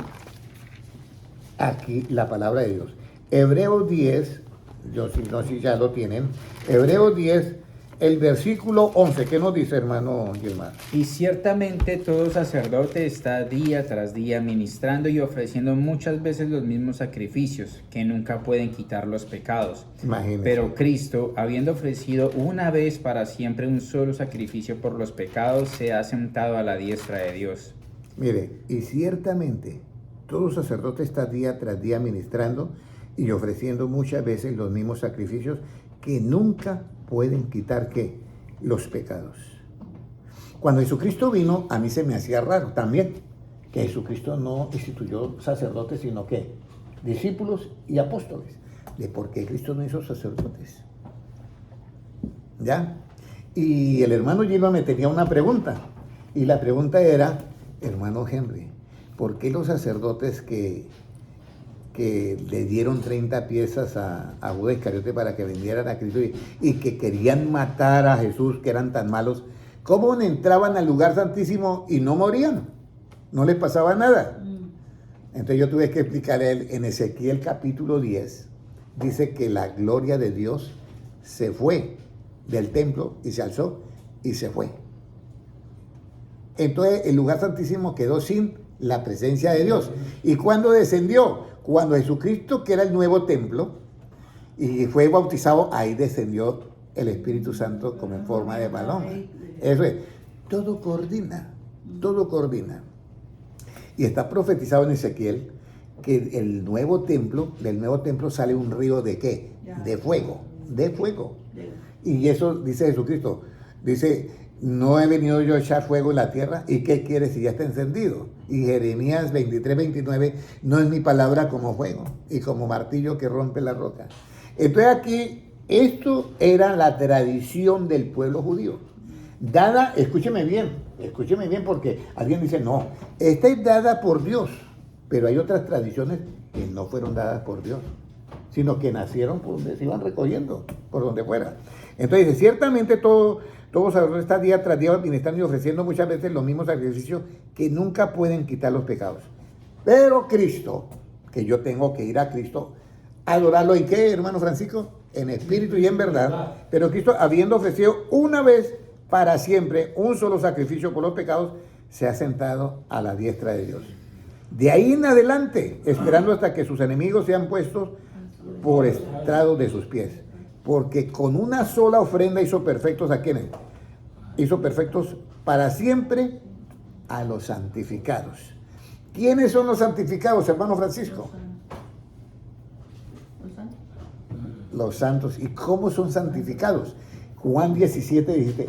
aquí la palabra de Dios. Hebreos 10, yo si no, si ya lo tienen. Hebreos 10, el versículo 11. ¿Qué nos dice, hermano Gilmar? Y ciertamente todo sacerdote está día tras día ministrando y ofreciendo muchas veces los mismos sacrificios que nunca pueden quitar los pecados. Imagínense. Pero Cristo, habiendo ofrecido una vez para siempre un solo sacrificio por los pecados, se ha sentado a la diestra de Dios. Mire, y ciertamente todo sacerdote está día tras día ministrando y ofreciendo muchas veces los mismos sacrificios que nunca pueden quitar ¿qué? Los pecados. Cuando Jesucristo vino, a mí se me hacía raro también que Jesucristo no instituyó sacerdotes, sino que discípulos y apóstoles. ¿De por qué Cristo no hizo sacerdotes? ¿Ya? Y el hermano Gilma me tenía una pregunta, y la pregunta era, hermano Henry, ¿por qué los sacerdotes que le dieron 30 piezas a Judas Iscariote para que vendieran a Cristo y que querían matar a Jesús, que eran tan malos, cómo entraban al lugar santísimo y no morían? No les pasaba nada. Entonces yo tuve que explicarle a él, en Ezequiel capítulo 10, dice que la gloria de Dios se fue del templo y se alzó y se fue. Entonces el lugar santísimo quedó sin la presencia de Dios. ¿Y cuándo descendió? Cuando Jesucristo, que era el nuevo templo, y fue bautizado, ahí descendió el Espíritu Santo como en forma de paloma. Eso es. Todo coordina, todo coordina. Y está profetizado en Ezequiel que del nuevo templo sale un río de ¿qué? De fuego. de fuego. Y eso dice Jesucristo. Dice, no he venido yo a echar fuego en la tierra. ¿Y qué quiere si ya está encendido? Y Jeremías 23:29, no es mi palabra como fuego y como martillo que rompe la roca. Entonces aquí, esto era la tradición del pueblo judío. Dada, escúcheme bien porque alguien dice, no, esta es dada por Dios, pero hay otras tradiciones que no fueron dadas por Dios, sino que nacieron por donde se iban recogiendo, por donde fuera. Entonces, ciertamente todo sacerdote está día tras día administrando y ofreciendo muchas veces los mismos sacrificios que nunca pueden quitar los pecados. Pero Cristo, que yo tengo que ir a Cristo, adorarlo en qué, hermano Francisco, en espíritu y en verdad. Pero Cristo, habiendo ofrecido una vez para siempre un solo sacrificio por los pecados, se ha sentado a la diestra de Dios. De ahí en adelante, esperando hasta que sus enemigos sean puestos por estrado de sus pies. Porque con una sola ofrenda hizo perfectos a quienes. Hizo perfectos para siempre a los santificados. ¿Quiénes son los santificados, hermano Francisco? Los santos. ¿Y cómo son santificados? Juan 17 dice,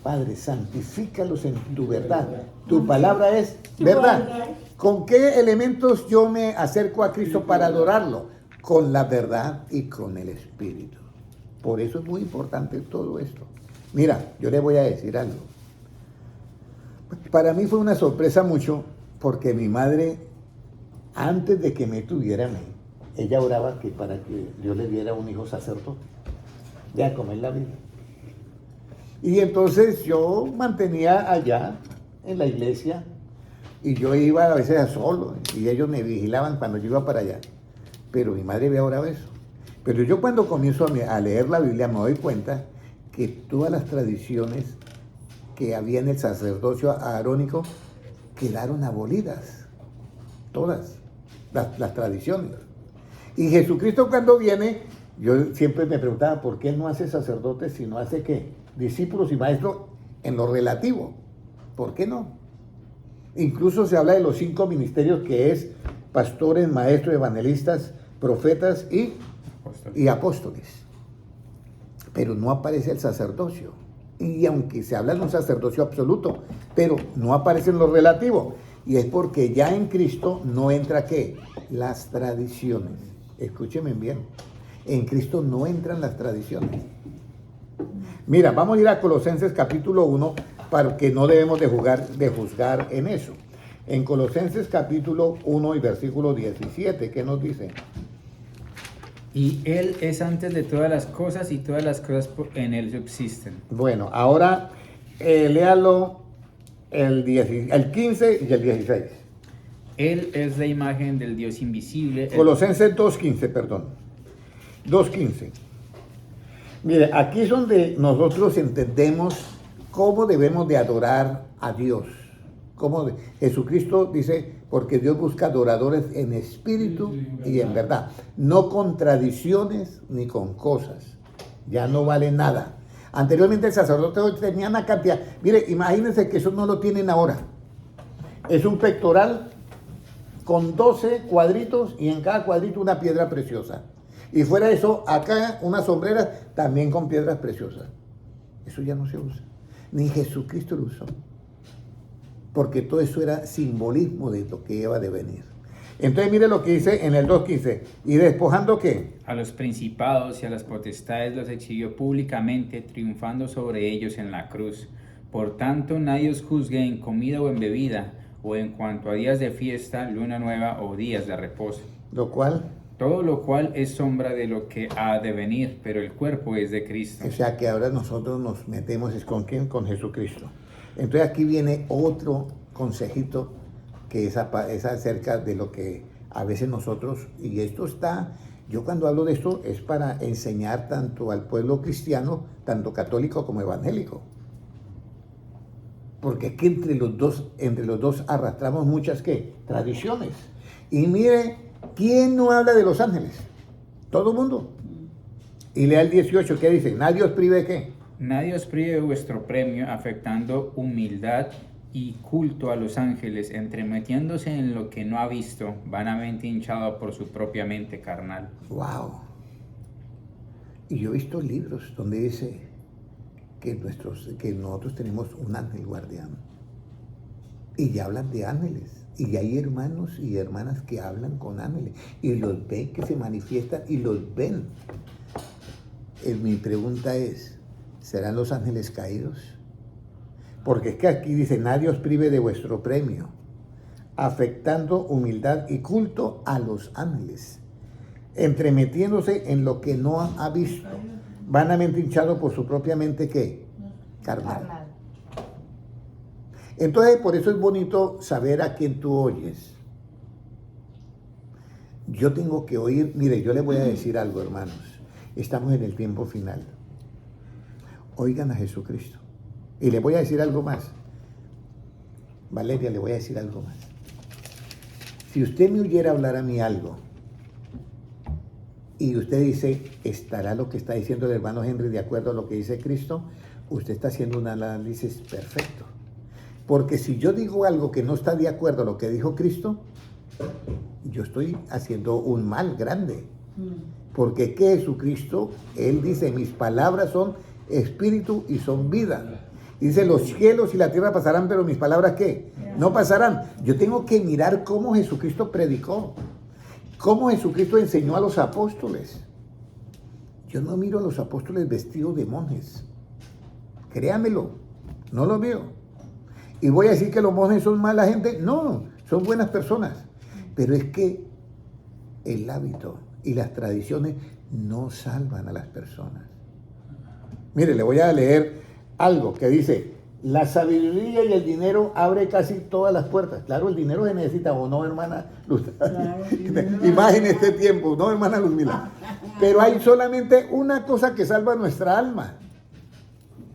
Padre, santifícalos en tu verdad. Tu palabra es verdad. ¿Con qué elementos yo me acerco a Cristo para adorarlo? Con la verdad y con el Espíritu. Por eso es muy importante todo esto. Mira, yo le voy a decir algo. Para mí fue una sorpresa mucho porque mi madre, antes de que me tuviera a mí, ella oraba que para que Dios le diera un hijo sacerdote, ya como en la Biblia. Y entonces yo mantenía allá en la iglesia y yo iba a veces a solo y ellos me vigilaban cuando yo iba para allá. Pero mi madre había orado eso. Pero yo cuando comienzo a leer la Biblia me doy cuenta que todas las tradiciones que había en el sacerdocio arónico quedaron abolidas. Todas las tradiciones. Y Jesucristo cuando viene, yo siempre me preguntaba, ¿por qué no hace sacerdotes si no hace qué? Discípulos y maestros en lo relativo. ¿Por qué no? Incluso se habla de los 5 ministerios que es pastores, maestros, evangelistas, profetas y apóstoles. Pero no aparece el sacerdocio. Y aunque se habla de un sacerdocio absoluto, pero no aparece en lo relativo. Y es porque ya en Cristo no entra ¿qué? Las tradiciones. Escúchenme bien. En Cristo no entran las tradiciones. Mira, vamos a ir a Colosenses capítulo 1 porque no debemos de juzgar en eso. En Colosenses capítulo 1 y versículo 17, ¿qué nos dice? Y Él es antes de todas las cosas y todas las cosas en Él subsisten. Bueno, ahora léalo el 15 y el 16. Él es la imagen del Dios invisible. Colosenses 2.15, perdón. 2.15. Mire, aquí es donde nosotros entendemos cómo debemos de adorar a Dios. Jesucristo dice, porque Dios busca adoradores en espíritu y en verdad, no con tradiciones ni con cosas, ya no vale nada. Anteriormente el sacerdote tenía una cantidad, mire, imagínense que eso no lo tienen ahora, es un pectoral con 12 cuadritos y en cada cuadrito una piedra preciosa, y fuera de eso, acá unas sombreras también con piedras preciosas. Eso ya no se usa, ni Jesucristo lo usó. Porque todo eso era simbolismo de lo que iba a devenir. Entonces mire lo que dice en el 2.15. ¿Y despojando qué? A los principados y a las potestades los exhibió públicamente, triunfando sobre ellos en la cruz. Por tanto, nadie os juzgue en comida o en bebida, o en cuanto a días de fiesta, luna nueva o días de reposo. Todo lo cual es sombra de lo que ha de venir, pero el cuerpo es de Cristo. O sea que ahora nosotros nos metemos, ¿es con quién? Con Jesucristo. Entonces aquí viene otro consejito que es acerca de lo que a veces nosotros, y esto está, yo cuando hablo de esto es para enseñar tanto al pueblo cristiano, tanto católico como evangélico. Porque es que entre los dos arrastramos muchas ¿qué? Tradiciones. Y mire, ¿quién no habla de los ángeles? Todo el mundo. Y lea el 18, ¿qué dice? Nadie os prive de ¿qué? Nadie os prive de vuestro premio, afectando humildad y culto a los ángeles, entremetiéndose en lo que no ha visto, vanamente hinchado por su propia mente carnal. ¡Wow! Y yo he visto libros donde dice que nosotros tenemos un ángel guardián. Y ya hablan de ángeles. Y hay hermanos y hermanas que hablan con ángeles. Y los ven que se manifiestan y los ven. Mi pregunta es, ¿serán los ángeles caídos? Porque es que aquí dice, nadie os prive de vuestro premio, afectando humildad y culto a los ángeles, entremetiéndose en lo que no ha visto, vanamente hinchado por su propia mente, ¿qué? Carnal. Entonces, por eso es bonito saber a quién tú oyes. Yo tengo que oír, mire, yo les voy a decir algo, hermanos. Estamos en el tiempo final. Oigan a Jesucristo. Y le voy a decir algo más. Valeria, le voy a decir algo más. Si usted me oyera hablar a mí algo, y usted dice, ¿estará lo que está diciendo el hermano Henry de acuerdo a lo que dice Cristo? Usted está haciendo un análisis perfecto. Porque si yo digo algo que no está de acuerdo a lo que dijo Cristo, yo estoy haciendo un mal grande. Porque que Jesucristo, Él dice, mis palabras son espíritu y son vida. Dice, los cielos y la tierra pasarán, pero mis palabras, ¿qué? No pasarán. Yo tengo que mirar cómo Jesucristo predicó, cómo Jesucristo enseñó a los apóstoles. Yo no miro a los apóstoles vestidos de monjes. Créamelo, no lo veo. Y voy a decir que los monjes son mala gente. No, son buenas personas. Pero es que el hábito y las tradiciones no salvan a las personas. Mire, le voy a leer algo que dice, la sabiduría y el dinero abre casi todas las puertas. Claro, el dinero se necesita, ¿o no, hermana Luz? Claro, y más en este tiempo, ¿no, hermana Luzmila? Pero hay solamente una cosa que salva nuestra alma.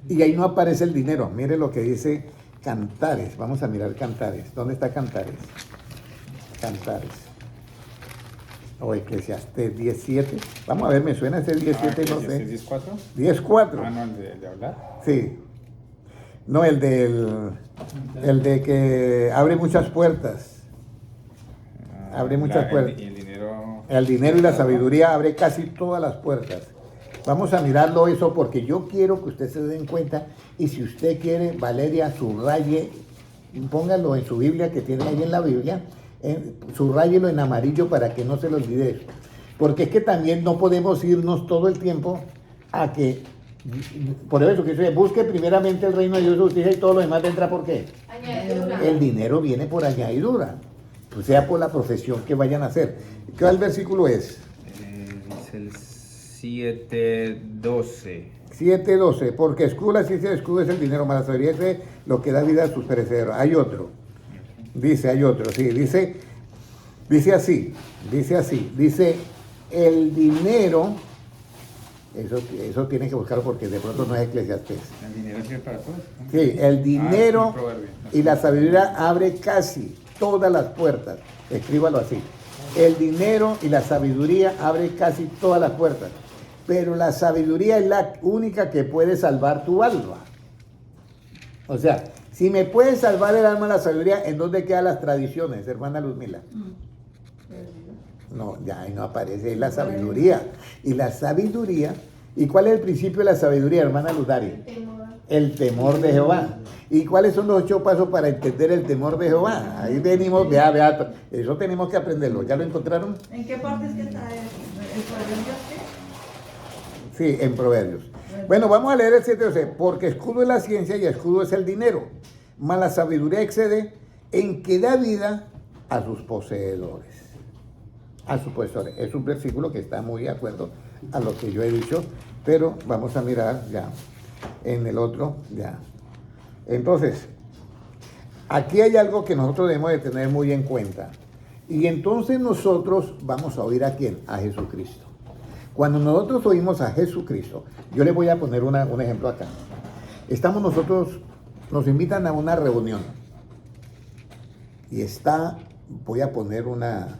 Y ahí no aparece el dinero. Mire lo que dice Cantares. Vamos a mirar Cantares. ¿Dónde está Cantares? Cantares. O Eclesiastés 10:7. Vamos a ver, me suena ese 10:7, no sé. ¿10:4? 10:4. Ah, no, el de hablar. Sí. No, el de que abre muchas puertas. Abre muchas puertas. Y el dinero. El dinero y la sabiduría abre casi todas las puertas. Vamos a mirarlo eso porque yo quiero que ustedes se den cuenta. Y si usted quiere, Valeria, subraye, póngalo en su Biblia que tiene ahí en la Biblia. Subráyelo en amarillo para que no se lo olvide eso. Porque es que también no podemos irnos todo el tiempo a que, por eso que dice, busque primeramente el reino de Dios y justicia y todo lo demás vendrá. ¿Por qué? Añadidura. El dinero viene por añadidura, pues sea por la profesión que vayan a hacer. ¿Qué versículo es? Dice el 7:12. 7:12, porque escudo la ciencia, escudo es el dinero, más la sabiduría es lo que da vida a sus perecederos. Hay otro. Dice así, dice, el dinero, eso tiene que buscarlo porque de pronto no es Eclesiastés. El dinero sirve para todo. Sí, el dinero y la sabiduría abre casi todas las puertas, escríbalo así, el dinero y la sabiduría abre casi todas las puertas, pero la sabiduría es la única que puede salvar tu alma. O sea, si me puede salvar el alma la sabiduría, ¿en dónde quedan las tradiciones, hermana Luzmila? No, ya ahí no aparece la sabiduría. Y la sabiduría, ¿y cuál es el principio de la sabiduría, hermana Luzari? El temor de Jehová. ¿Y cuáles son los 8 pasos para entender el temor de Jehová? Ahí venimos, vea, eso tenemos que aprenderlo. ¿Ya lo encontraron? ¿En qué parte es que está el Proverbios? Sí, en Proverbios. Bueno, vamos a leer el 7:12. Porque escudo es la ciencia y escudo es el dinero, mas la sabiduría excede en que da vida a sus poseedores. A sus poseedores. Es un versículo que está muy de acuerdo a lo que yo he dicho, pero vamos a mirar ya en el otro, ya. Entonces, aquí hay algo que nosotros debemos de tener muy en cuenta. Y entonces nosotros vamos a oír a ¿quién? A Jesucristo. Cuando nosotros oímos a Jesucristo, yo les voy a poner un ejemplo acá. Estamos nosotros, nos invitan a una reunión. Y voy a poner una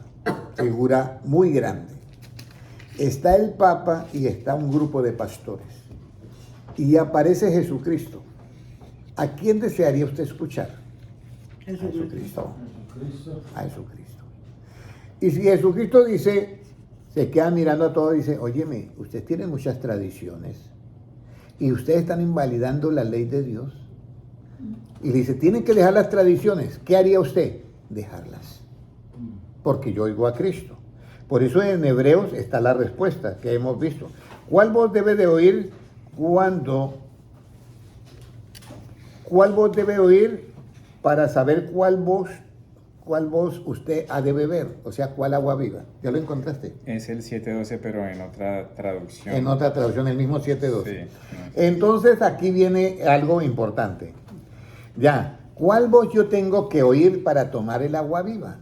figura muy grande. Está el Papa y está un grupo de pastores. Y aparece Jesucristo. ¿A quién desearía usted escuchar? A Jesucristo. A Jesucristo. Y si Jesucristo dice, Se queda mirando a todos y dice, óyeme, ustedes tienen muchas tradiciones y ustedes están invalidando la ley de Dios. Y le dice, tienen que dejar las tradiciones. ¿Qué haría usted? Dejarlas. Porque yo oigo a Cristo. Por eso en Hebreos está la respuesta que hemos visto. ¿Cuál voz debe de oír ¿Cuál voz debe oír para saber cuál voz usted ha de beber? O sea, ¿cuál agua viva? ¿Ya lo encontraste? Es el 7:12, pero en otra traducción. En otra traducción, el mismo 7.12. Sí. Entonces aquí viene algo importante. Ya, ¿cuál voz yo tengo que oír para tomar el agua viva?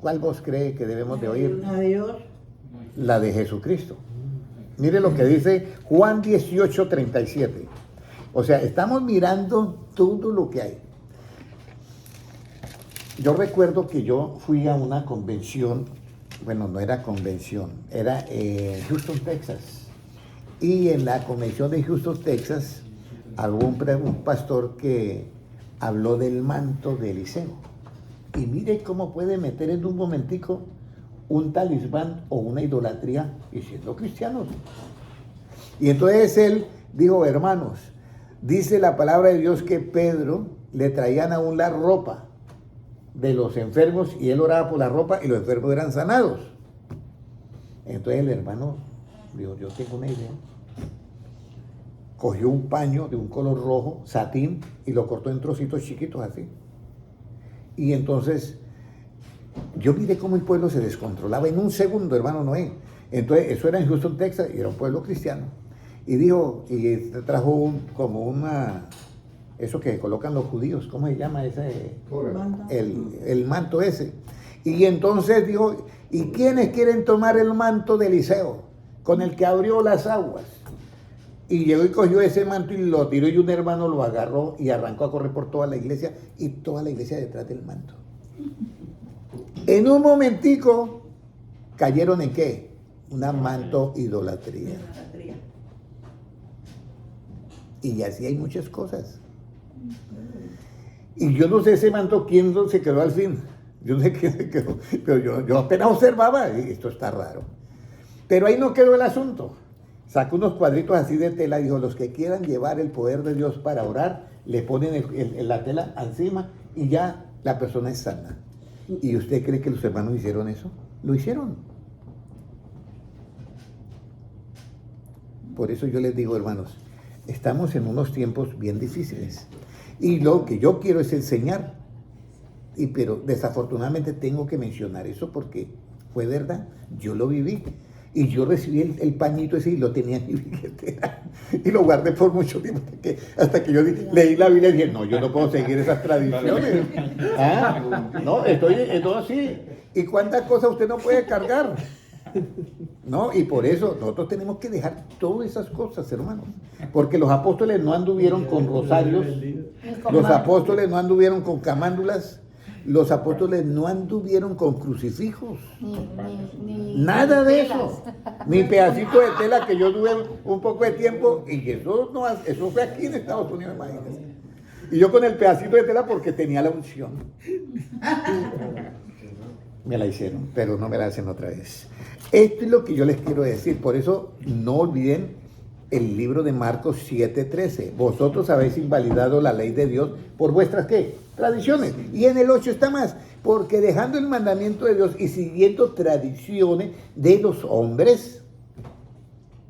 ¿Cuál voz cree que debemos de oír? A Dios. La de Jesucristo. Mire lo que dice Juan 18:37. O sea, estamos mirando todo lo que hay. Yo recuerdo que yo fui a una convención, bueno, no era convención, era en Houston, Texas. Y en la convención de Houston, Texas, hubo un pastor que habló del manto de Eliseo. Y mire cómo puede meter en un momentico un talismán o una idolatría y siendo cristianos. Y entonces él dijo, hermanos, dice la palabra de Dios que Pedro le traían aún la ropa de los enfermos y él oraba por la ropa y los enfermos eran sanados. Entonces el hermano dijo, yo tengo una idea. Cogió un paño de un color rojo, satín, y lo cortó en trocitos chiquitos así. Y entonces yo miré cómo el pueblo se descontrolaba en un segundo, hermano Noé. Entonces eso era en Houston, Texas, y era un pueblo cristiano. Y dijo, y trajo eso que colocan los judíos, ¿cómo se llama ese? El manto ese. Y entonces dijo, ¿y quiénes quieren tomar el manto de Eliseo? Con el que abrió las aguas. Y llegó y cogió ese manto y lo tiró y un hermano lo agarró y arrancó a correr por toda la iglesia y toda la iglesia detrás del manto. En un momentico cayeron en ¿qué? Una manto idolatría. Y así hay muchas cosas. Y yo no sé ese manto quién se quedó al fin. Yo no sé quién se quedó, pero yo apenas observaba y esto está raro. Pero ahí no quedó el asunto. Sacó unos cuadritos así de tela y dijo, los que quieran llevar el poder de Dios para orar, le ponen la tela encima y ya la persona es sana. ¿Y usted cree que los hermanos hicieron eso? Lo hicieron. Por eso yo les digo, hermanos, estamos en unos tiempos bien difíciles. Y lo que yo quiero es enseñar. Pero desafortunadamente tengo que mencionar eso porque fue verdad. Yo lo viví. Y yo recibí el pañito ese y lo tenía en mi billetera. Y lo guardé por mucho tiempo. Hasta que yo leí la Biblia y dije, no, yo no puedo seguir esas tradiciones. No, estoy así. ¿Y cuántas cosas usted no puede cargar? No, y por eso nosotros tenemos que dejar todas esas cosas, hermanos. Porque los apóstoles no anduvieron con rosarios. Los apóstoles no anduvieron con camándulas. Los apóstoles no anduvieron con crucifijos. Nada de eso. Ni pedacito de tela que yo tuve un poco de tiempo. Y eso fue aquí en Estados Unidos, imagínense. Y yo con el pedacito de tela porque tenía la unción. Me la hicieron, pero no me la hacen otra vez. Esto es lo que yo les quiero decir. Por eso no olviden el libro de Marcos 7:13. Vosotros habéis invalidado la ley de Dios por vuestras ¿qué? Tradiciones. Y en el 8 está más. Porque dejando el mandamiento de Dios y siguiendo tradiciones de los hombres,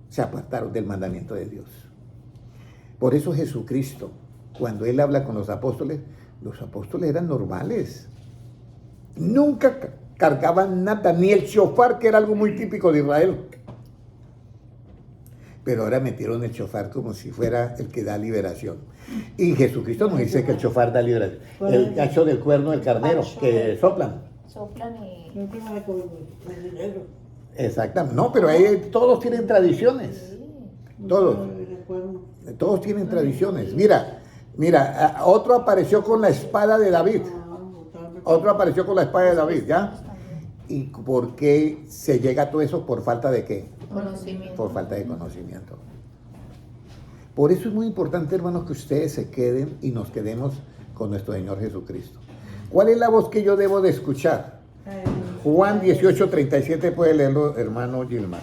se apartaron del mandamiento de Dios. Por eso Jesucristo, cuando Él habla con los apóstoles eran normales. Nunca cargaban nada, ni el shofar, que era algo muy típico de Israel. Pero ahora metieron el shofar como si fuera el que da liberación. Y Jesucristo nos dice que el shofar da liberación. El cacho del cuerno del carnero, que soplan. Soplan y... Exactamente. No, pero ahí todos tienen tradiciones. Todos tienen tradiciones. Mira, otro apareció con la espada de David. ¿Ya? ¿Y por qué se llega a todo eso? ¿Por falta de qué? Conocimiento. Por falta de conocimiento. Por eso es muy importante, hermanos, que ustedes se queden y nos quedemos con nuestro Señor Jesucristo. ¿Cuál es la voz que yo debo de escuchar? Juan 18:37, puede leerlo, hermano Gilmar.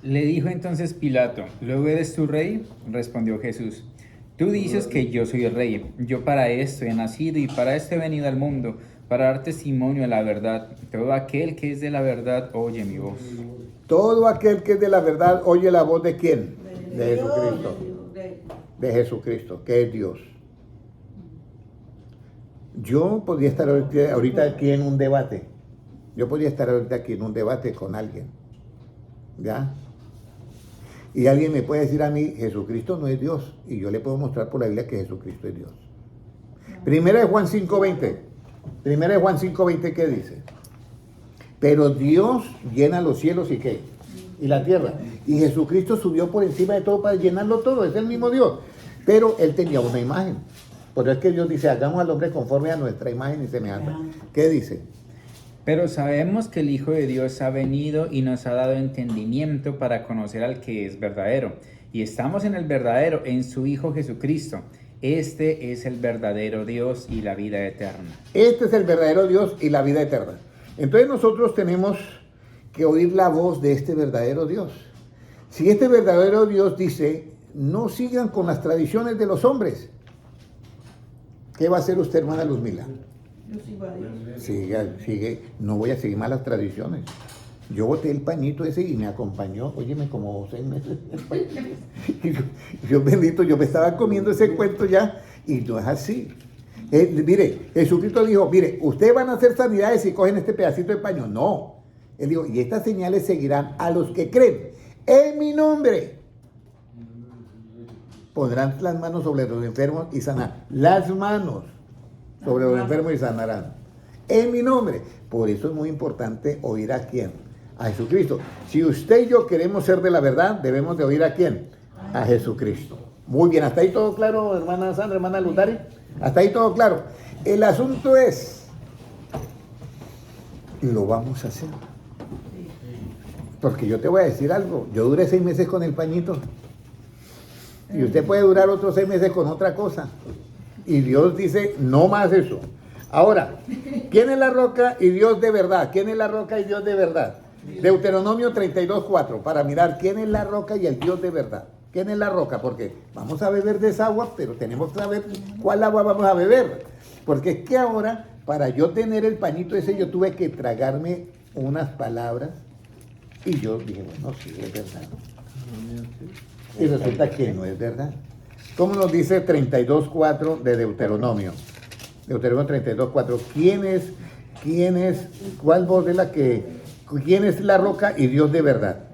Le dijo entonces Pilato, ¿luego eres tu rey? Respondió Jesús, tú dices que yo soy el rey. Yo para esto he nacido y para esto he venido al mundo, para dar testimonio de la verdad. Todo aquel que es de la verdad oye mi voz. Todo aquel que es de la verdad oye la voz ¿de quién? De Jesucristo. De Jesucristo, que es Dios. Yo podría estar ahorita aquí en un debate. Yo podría estar ahorita aquí en un debate con alguien. ¿Ya? Y alguien me puede decir a mí, Jesucristo no es Dios. Y yo le puedo mostrar por la Biblia que Jesucristo es Dios. Primera de Juan 5:20. Primera de Juan 5:20, ¿qué dice? Pero Dios llena los cielos y ¿qué? Y la tierra. Y Jesucristo subió por encima de todo para llenarlo todo. Es el mismo Dios. Pero Él tenía una imagen. Por eso es que Dios dice, hagamos al hombre conforme a nuestra imagen y semejanza. ¿Qué dice? Pero sabemos que el Hijo de Dios ha venido y nos ha dado entendimiento para conocer al que es verdadero. Y estamos en el verdadero, en su Hijo Jesucristo. Este es el verdadero Dios y la vida eterna. Este es el verdadero Dios y la vida eterna. Entonces nosotros tenemos que oír la voz de este verdadero Dios. Si este verdadero Dios dice, no sigan con las tradiciones de los hombres, ¿qué va a hacer usted, hermana Luzmila? Yo sigo a Dios. Sigue, no voy a seguir malas tradiciones. Yo boté el pañito ese y me acompañó, óyeme, como 6 meses. Y Dios bendito, yo me estaba comiendo ese cuento ya, y no es así. Mire, Jesucristo dijo, mire, ustedes van a hacer sanidades y cogen este pedacito de paño. No. Él dijo, y estas señales seguirán a los que creen en mi nombre. Pondrán las manos sobre los enfermos y sanarán. Las manos sobre los enfermos y sanarán. En mi nombre. Por eso es muy importante oír a quién. A Jesucristo. Si usted y yo queremos ser de la verdad, debemos de oír a quién. A Jesucristo. Muy bien, hasta ahí todo claro, hermana Sandra, hermana Lutari. Hasta ahí todo claro. El asunto es, lo vamos a hacer. Porque yo te voy a decir algo. Yo duré 6 meses con el pañito. Y usted puede durar otros 6 meses con otra cosa. Y Dios dice, no más eso. Ahora, ¿quién es la roca y Dios de verdad? ¿Quién es la roca y Dios de verdad? Deuteronomio 32:4, para mirar quién es la roca y el Dios de verdad. ¿Quién es la roca? Porque vamos a beber de esa agua, pero tenemos que saber cuál agua vamos a beber. Porque es que ahora, para yo tener el pañito ese, yo tuve que tragarme unas palabras. Y yo dije, bueno, sí, es verdad. Y resulta que no es verdad. ¿Cómo nos dice 32:4 de Deuteronomio? Deuteronomio 32:4. ¿Cuál voz es la que... ¿Quién es la roca y Dios de verdad?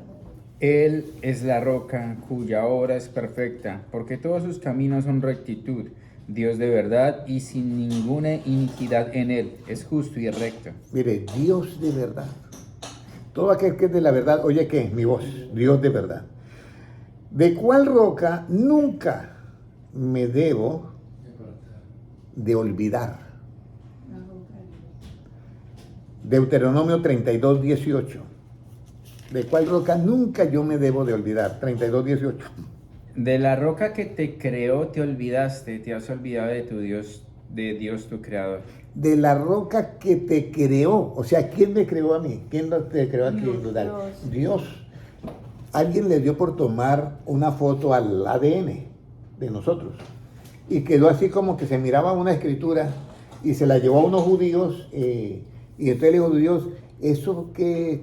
Él es la roca cuya obra es perfecta, porque todos sus caminos son rectitud. Dios de verdad y sin ninguna iniquidad en él. Es justo y recto. Mire, Dios de verdad. Todo aquel que es de la verdad, oye, ¿qué? Mi voz, Dios de verdad. ¿De cuál roca nunca me debo de olvidar? Deuteronomio 32:18. ¿De cuál roca nunca yo me debo de olvidar? 32:18. De la roca que te creó te olvidaste, te has olvidado de Dios tu creador. De la roca que te creó. O sea, ¿quién me creó a mí? ¿Quién te creó aquí? Dios. Alguien le dio por tomar una foto al ADN de nosotros. Y quedó así como que se miraba una escritura y se la llevó a unos judíos. Y entonces le dijo, Dios, ¿eso qué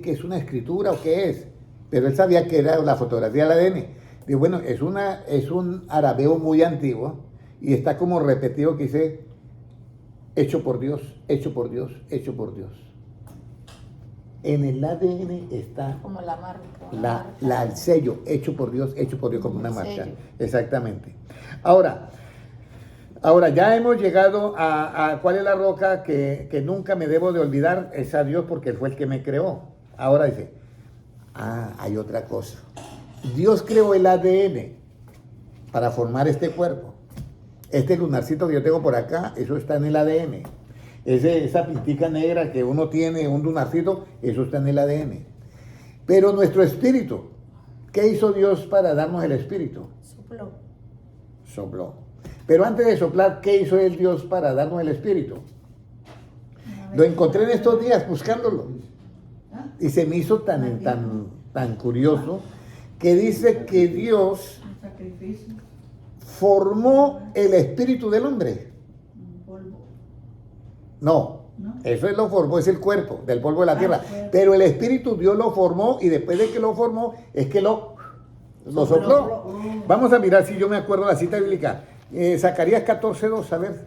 es una escritura o qué es? Pero él sabía que era la fotografía del ADN. Digo, bueno, es un arameo muy antiguo y está como repetido que dice, hecho por Dios, hecho por Dios, hecho por Dios. En el ADN está Como la marca. el sello, hecho por Dios, como una marca. Sello. Exactamente. Ahora ya hemos llegado a cuál es la roca que nunca me debo de olvidar, es a Dios porque Él fue el que me creó. Ahora dice, hay otra cosa. Dios creó el ADN para formar este cuerpo. Este lunarcito que yo tengo por acá, eso está en el ADN. Esa pintica negra que uno tiene, un lunarcito, eso está en el ADN. Pero nuestro espíritu, ¿qué hizo Dios para darnos el espíritu? Sopló. Pero antes de soplar, ¿qué hizo el Dios para darnos el espíritu? Lo encontré en estos días buscándolo. Y se me hizo tan curioso que dice que Dios Un sacrificio, formó el espíritu del hombre. un polvo. No, ¿No? eso él lo formó, es el cuerpo, del polvo de la tierra. Cuerpo. Pero el espíritu Dios lo formó y después de que lo formó es que lo sopló. Vamos a mirar si yo me acuerdo la cita bíblica. Zacarías 14:2, a ver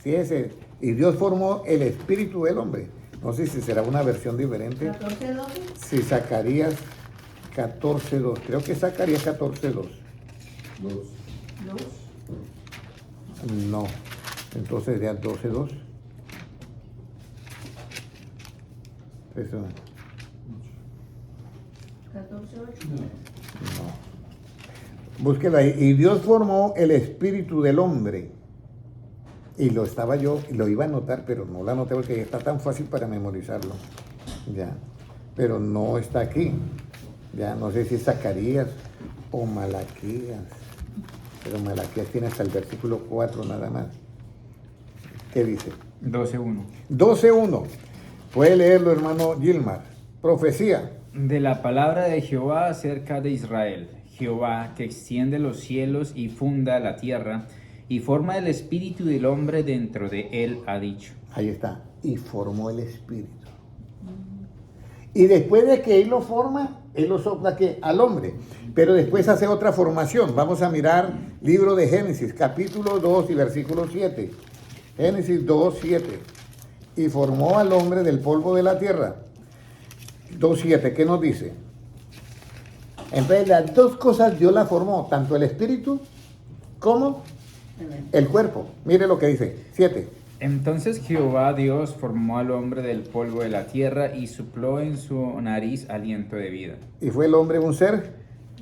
si ese. Y Dios formó el espíritu del hombre. No sé si será una versión diferente. 14, 12. Si Zacarías 14:2, creo que Zacarías 14:2. Luz. No, entonces sería 12:2. Eso, 14, 8. no. Búsquelo ahí. Y Dios formó el espíritu del hombre. Y lo estaba yo, y lo iba a anotar, pero no lo anoté porque está tan fácil para memorizarlo. Ya. Pero no está aquí. Ya, no sé si es Zacarías o Malaquías. Pero Malaquías tiene hasta el versículo 4 nada más. ¿Qué dice? 12:1. 12:1. Puede leerlo, hermano Gilmar. Profecía. De la palabra de Jehová acerca de Israel. Jehová, que extiende los cielos y funda la tierra, y forma el espíritu del hombre dentro de él, ha dicho. Ahí está. Y formó el espíritu. Y después de que él lo forma, él lo sopla ¿qué? Al hombre. Pero después hace otra formación. Vamos a mirar libro de Génesis, capítulo 2 y versículo 7. Génesis 2:7. Y formó al hombre del polvo de la tierra. 2:7, ¿qué nos dice? Entonces las dos cosas Dios las formó, tanto el espíritu como el cuerpo. Mire lo que dice, 7. Entonces Jehová Dios formó al hombre del polvo de la tierra y sopló en su nariz aliento de vida. Y fue el hombre un ser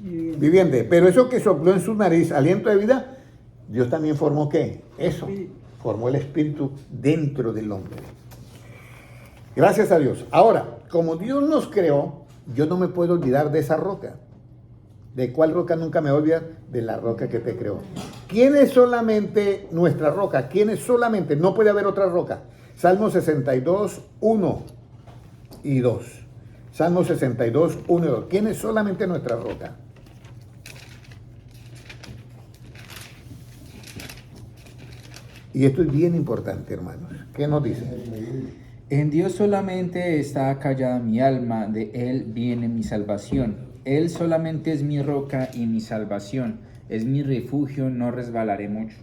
viviente. Pero eso que sopló en su nariz aliento de vida, Dios también formó ¿qué? Eso. Formó el espíritu dentro del hombre. Gracias a Dios. Ahora, como Dios nos creó, yo no me puedo olvidar de esa roca. ¿De cuál roca nunca me voy a olvidar? De la roca que te creó. ¿Quién es solamente nuestra roca? ¿Quién es solamente? No puede haber otra roca. Salmo 62, 1 y 2. Salmo 62, 1 y 2. ¿Quién es solamente nuestra roca? Y esto es bien importante, hermanos. ¿Qué nos dice? En Dios solamente está callada mi alma, de Él viene mi salvación. Él solamente es mi roca y mi salvación, es mi refugio, no resbalaré mucho.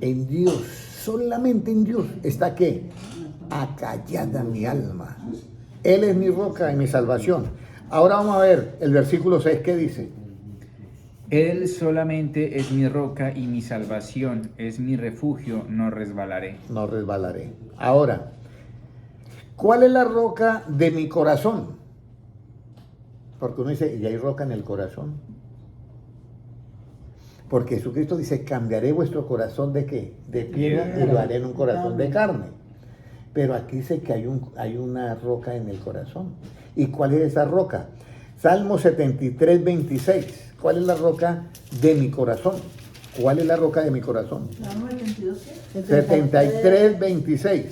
En Dios, solamente en Dios está ¿qué? Acallada mi alma. Él es mi roca y mi salvación. Ahora vamos a ver el versículo 6, ¿qué dice? Él solamente es mi roca y mi salvación, es mi refugio, no resbalaré. No resbalaré. Ahora, ¿cuál es la roca de mi corazón? Porque uno dice, ¿y hay roca en el corazón? Porque Jesucristo dice, cambiaré vuestro corazón ¿de qué? De piedra y lo haré en un corazón de carne. Pero aquí dice que hay una roca en el corazón. ¿Y cuál es esa roca? Salmo 73, 26. ¿Cuál es la roca de mi corazón? ¿Cuál es la roca de mi corazón? Salmo 72, ¿qué? 73, 26.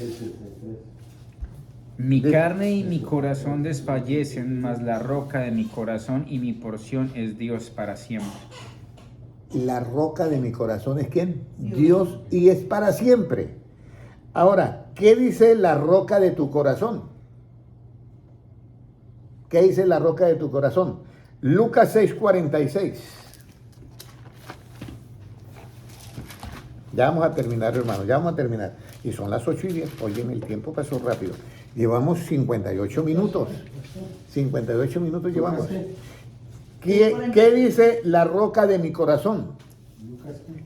Mi carne y mi corazón desfallecen, mas la roca de mi corazón y mi porción es Dios para siempre. La roca de mi corazón es ¿quién? Dios, y es para siempre. Ahora, ¿qué dice la roca de tu corazón? ¿Qué dice la roca de tu corazón? Lucas 6:46. Ya vamos a terminar, hermano, ya vamos a terminar. Y son las 8:10. Oye, el tiempo pasó rápido. Llevamos 58 minutos. 58 minutos llevamos. ¿Qué dice la roca de mi corazón?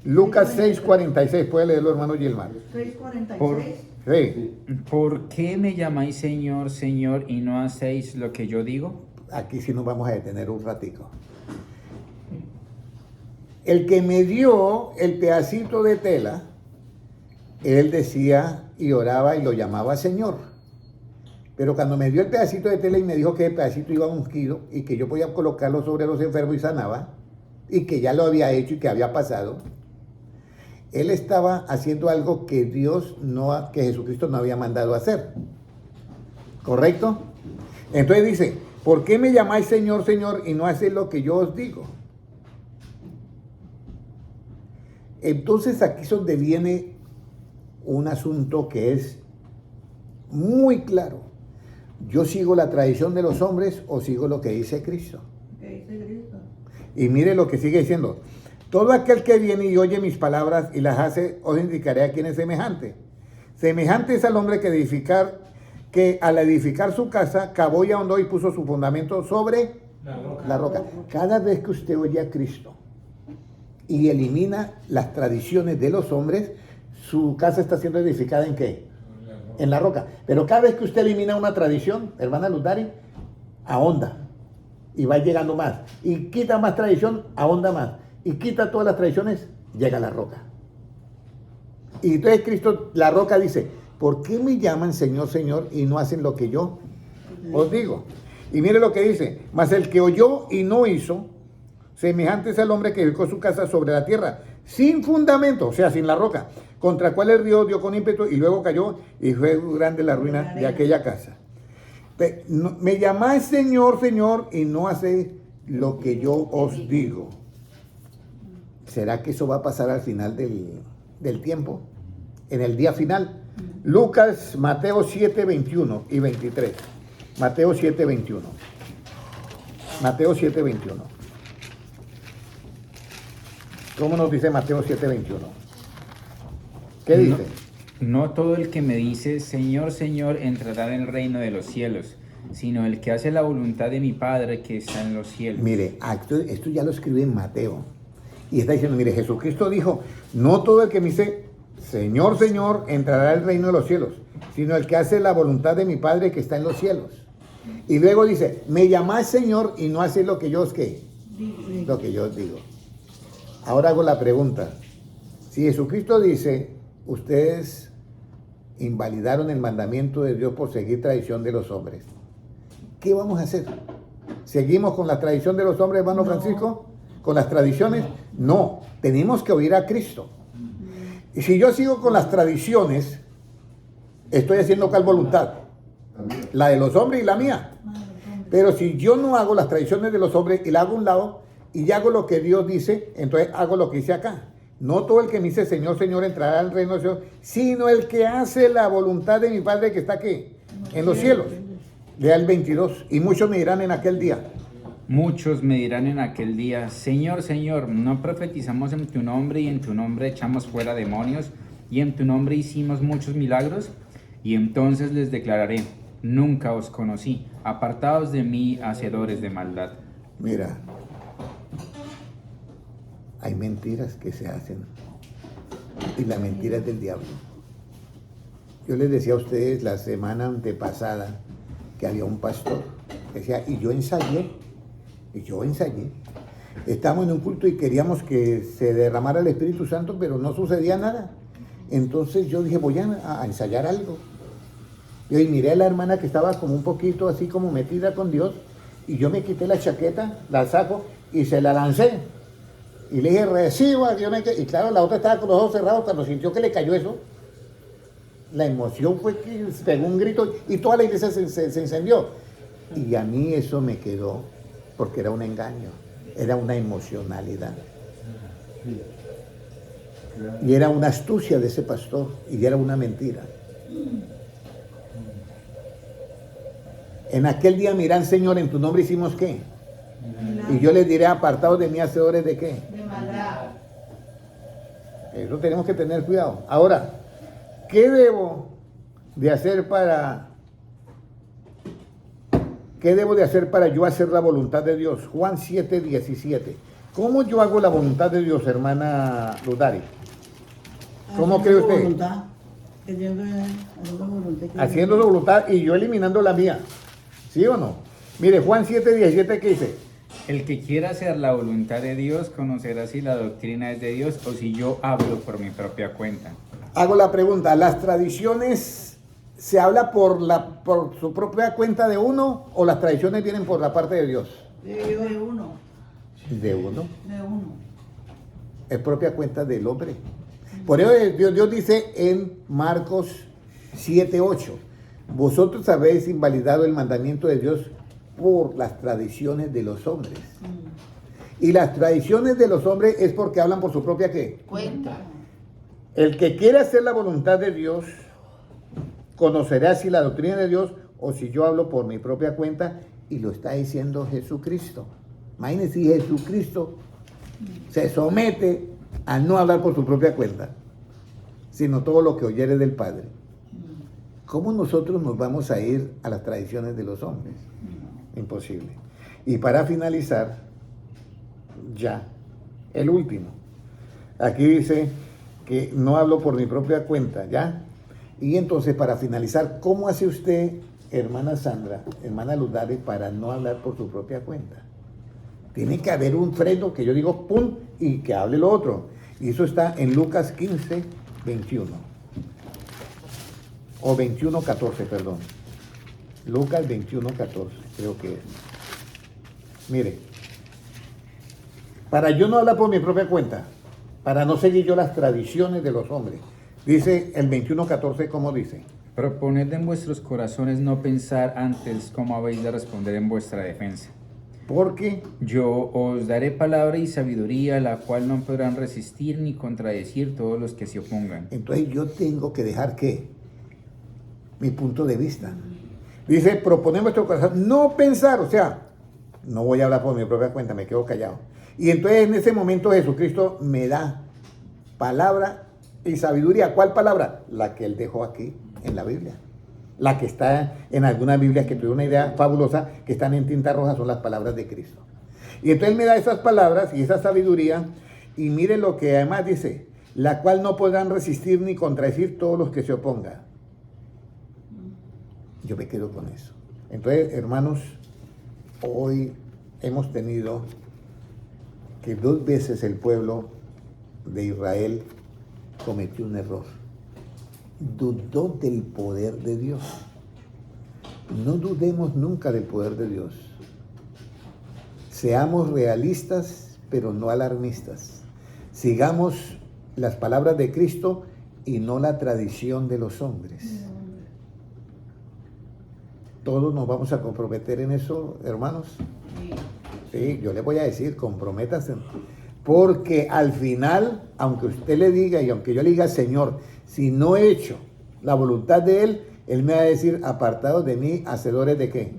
Lucas 6:46. Puede leerlo, hermano Gilmar. 6:46. Sí. ¿Por qué me llamáis Señor, Señor, y no hacéis lo que yo digo? Aquí sí nos vamos a detener un ratico. El que me dio el pedacito de tela, él decía y oraba y lo llamaba Señor. Pero cuando me dio el pedacito de tela y me dijo que el pedacito iba ungido y que yo podía colocarlo sobre los enfermos y sanaba, y que ya lo había hecho y que había pasado, él estaba haciendo algo que que Jesucristo no había mandado a hacer. ¿Correcto? Entonces dice, ¿por qué me llamáis Señor, Señor y no hacéis lo que yo os digo? Entonces aquí es donde viene un asunto que es muy claro. ¿Yo sigo la tradición de los hombres o sigo lo que dice Cristo? ¿Qué dice Cristo? Y mire lo que sigue diciendo. Todo aquel que viene y oye mis palabras y las hace, os indicaré a quién es semejante. Semejante es al hombre que al edificar su casa, cavó y ahondó y puso su fundamento sobre la roca. Cada vez que usted oye a Cristo y elimina las tradiciones de los hombres, su casa está siendo edificada ¿en qué? En la roca. Pero cada vez que usted elimina una tradición, hermana Lutari, ahonda y va llegando más. Y quita más tradición, ahonda más. Y quita todas las tradiciones, llega a la roca. Y entonces Cristo, la roca dice, ¿por qué me llaman Señor, Señor y no hacen lo que yo os digo? Y mire lo que dice, mas el que oyó y no hizo, semejante es al hombre que edificó su casa sobre la tierra, sin fundamento, o sea, sin la roca, contra cual el río dio con ímpetu y luego cayó y fue grande la ruina de aquella casa. Me llamáis Señor, Señor y no hacéis lo que yo os digo. ¿Será que eso va a pasar al final del tiempo? En el día final. Lucas, Mateo 7, 21 y 23. Mateo 7, 21. Mateo 7, 21. ¿Cómo nos dice Mateo 7, 21? ¿Qué dice? No todo el que me dice, Señor, Señor, entrará en el reino de los cielos, sino el que hace la voluntad de mi Padre que está en los cielos. Mire, esto ya lo escribe en Mateo. Y está diciendo, mire, Jesucristo dijo, no todo el que me dice, Señor, Señor, entrará al reino de los cielos, sino el que hace la voluntad de mi Padre que está en los cielos. Y luego dice, me llamáis Señor y no hacéis lo que yo os ¿qué? Lo que yo os digo. Ahora hago la pregunta. Si Jesucristo dice, ustedes invalidaron el mandamiento de Dios por seguir tradición de los hombres, ¿qué vamos a hacer? ¿Seguimos con la tradición de los hombres, hermano Francisco? ¿Con las tradiciones? No, tenemos que oír a Cristo. Y si yo sigo con las tradiciones, estoy haciendo cuál voluntad, la de los hombres y la mía. Pero si yo no hago las tradiciones de los hombres y la hago a un lado y hago lo que Dios dice, entonces hago lo que dice acá. No todo el que me dice Señor, Señor entrará al reino de Dios, sino el que hace la voluntad de mi Padre que está aquí, en los cielos. Lea el 22. Y muchos me dirán en aquel día. Muchos me dirán en aquel día, Señor, Señor, ¿no profetizamos en tu nombre y en tu nombre echamos fuera demonios y en tu nombre hicimos muchos milagros? Y entonces les declararé, nunca os conocí, apartados de mí, hacedores de maldad. Mira, hay mentiras que se hacen y la mentira es del diablo. Yo les decía a ustedes la semana antepasada que había un pastor que decía, y yo ensayé. Estamos en un culto y queríamos que se derramara el Espíritu Santo, pero no sucedía nada. Entonces yo dije, voy a ensayar algo. Y miré a la hermana que estaba como un poquito así como metida con Dios, y yo me quité la chaqueta, la saco y se la lancé. Y le dije, reciba, Dios me... Y claro, la otra estaba con los ojos cerrados cuando sintió que le cayó eso. La emoción fue que pegó un grito y toda la iglesia se encendió. Y a mí eso me quedó. Porque era un engaño, era una emocionalidad. Y era una astucia de ese pastor, y era una mentira. En aquel día mirán, Señor, en tu nombre hicimos ¿qué? Y yo les diré, apartados de mí, hacedores de ¿qué? De maldad. Eso tenemos que tener cuidado. Ahora, ¿qué debo de hacer para yo hacer la voluntad de Dios? Juan 7, 17. ¿Cómo yo hago la voluntad de Dios, hermana Ludari? ¿Cómo cree usted? Haciendo su voluntad y yo eliminando la mía. ¿Sí o no? Mire, Juan 7, 17, ¿qué dice? El que quiera hacer la voluntad de Dios conocerá si la doctrina es de Dios o si yo hablo por mi propia cuenta. Hago la pregunta, ¿las tradiciones se habla por su propia cuenta de uno o las tradiciones vienen por la parte de Dios? De uno. De uno. De uno. Es propia cuenta del hombre. Por eso Dios dice en Marcos 7, 8, Vosotros habéis invalidado el mandamiento de Dios por las tradiciones de los hombres. Y las tradiciones de los hombres es porque hablan por su propia ¿qué? Cuenta. El que quiere hacer la voluntad de Dios conocerá si la doctrina de Dios o si yo hablo por mi propia cuenta, y lo está diciendo Jesucristo. Imagínense si Jesucristo se somete a no hablar por su propia cuenta, sino todo lo que oyere del Padre. ¿Cómo nosotros nos vamos a ir a las tradiciones de los hombres? Imposible. Y para finalizar, ya, el último. Aquí dice que no hablo por mi propia cuenta, ¿ya? Y entonces, para finalizar, ¿cómo hace usted, hermana Sandra, hermana Ludare, para no hablar por su propia cuenta? Tiene que haber un freno que yo digo, ¡pum!, y que hable lo otro. Y eso está en Lucas 15, 21. O 21, 14, perdón. Lucas 21, 14, creo que es. Mire, para yo no hablar por mi propia cuenta, para no seguir yo las tradiciones de los hombres. Dice el 21, 14, ¿cómo dice? Proponed en vuestros corazones no pensar antes cómo habéis de responder en vuestra defensa. Porque Yo os daré palabra y sabiduría, la cual no podrán resistir ni contradecir todos los que se opongan. entonces yo tengo que dejar ¿qué? Mi punto de vista. Dice, proponer en vuestro corazón, no pensar, o sea, no voy a hablar por mi propia cuenta, me quedo callado. Y entonces en ese momento Jesucristo me da palabra y sabiduría. ¿Cuál palabra? La que él dejó aquí en la Biblia. La que está en algunas Biblias, que tuve una idea fabulosa, que están en tinta roja, son las palabras de Cristo. Y entonces él me da esas palabras y esa sabiduría, y mire lo que además dice, la cual no podrán resistir ni contradecir todos los que se opongan. Yo me quedo con eso. Entonces, hermanos, hoy hemos tenido que 2 veces el pueblo de Israel cometió un error. Dudó del poder de Dios. No dudemos nunca del poder de Dios. Seamos realistas, pero no alarmistas. Sigamos las palabras de Cristo y no la tradición de los hombres. Todos nos vamos a comprometer en eso, hermanos. Sí, yo le voy a decir, comprométase. Porque al final, aunque usted le diga y aunque yo le diga, Señor, si no he hecho la voluntad de Él, Él me va a decir, apartados de mí, hacedores de ¿qué?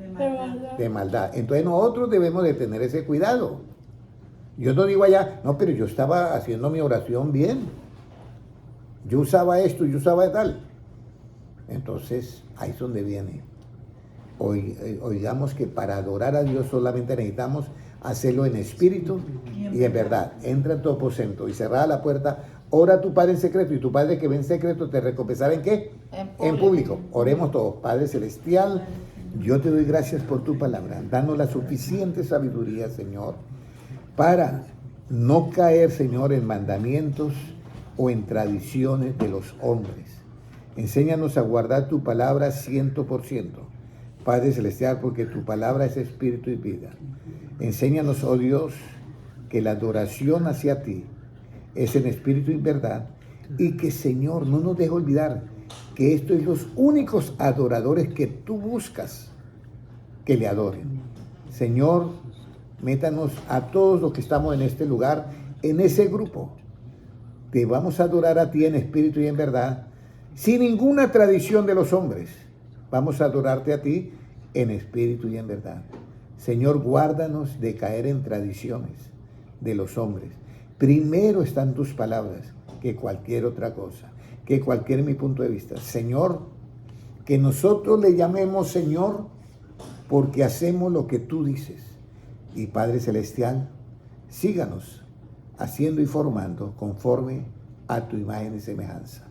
De maldad. Entonces nosotros debemos de tener ese cuidado. Yo no digo allá, no, pero yo estaba haciendo mi oración bien. Yo usaba esto, yo usaba tal. Entonces, ahí es donde viene. Oigamos que para adorar a Dios solamente necesitamos hacerlo en espíritu y en verdad. Entra en tu aposento y cerrada la puerta, ora a tu Padre en secreto, y tu Padre que ve en secreto te recompensará ¿en qué? En público. Oremos todos. Padre Celestial, yo te doy gracias por tu palabra. Danos la suficiente sabiduría, Señor, para no caer, Señor, en mandamientos o en tradiciones de los hombres. Enséñanos a guardar tu palabra 100%. Padre Celestial, porque tu palabra es espíritu y vida. Enséñanos, oh Dios, que la adoración hacia ti es en espíritu y verdad, y que, Señor, no nos deje olvidar que estos son los únicos adoradores que tú buscas que le adoren. Señor, métanos a todos los que estamos en este lugar, en ese grupo. Te vamos a adorar a ti en espíritu y en verdad, sin ninguna tradición de los hombres. Vamos a adorarte a ti en espíritu y en verdad. Señor, guárdanos de caer en tradiciones de los hombres. Primero están tus palabras que cualquier otra cosa, que cualquier mi punto de vista. Señor, que nosotros le llamemos Señor porque hacemos lo que tú dices. Y Padre Celestial, síganos haciendo y formando conforme a tu imagen y semejanza.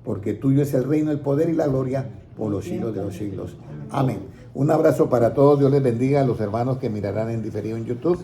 Porque tuyo es el reino, el poder y la gloria por los siglos de los siglos. Amén. Un abrazo para todos. Dios les bendiga a los hermanos que mirarán en diferido en YouTube.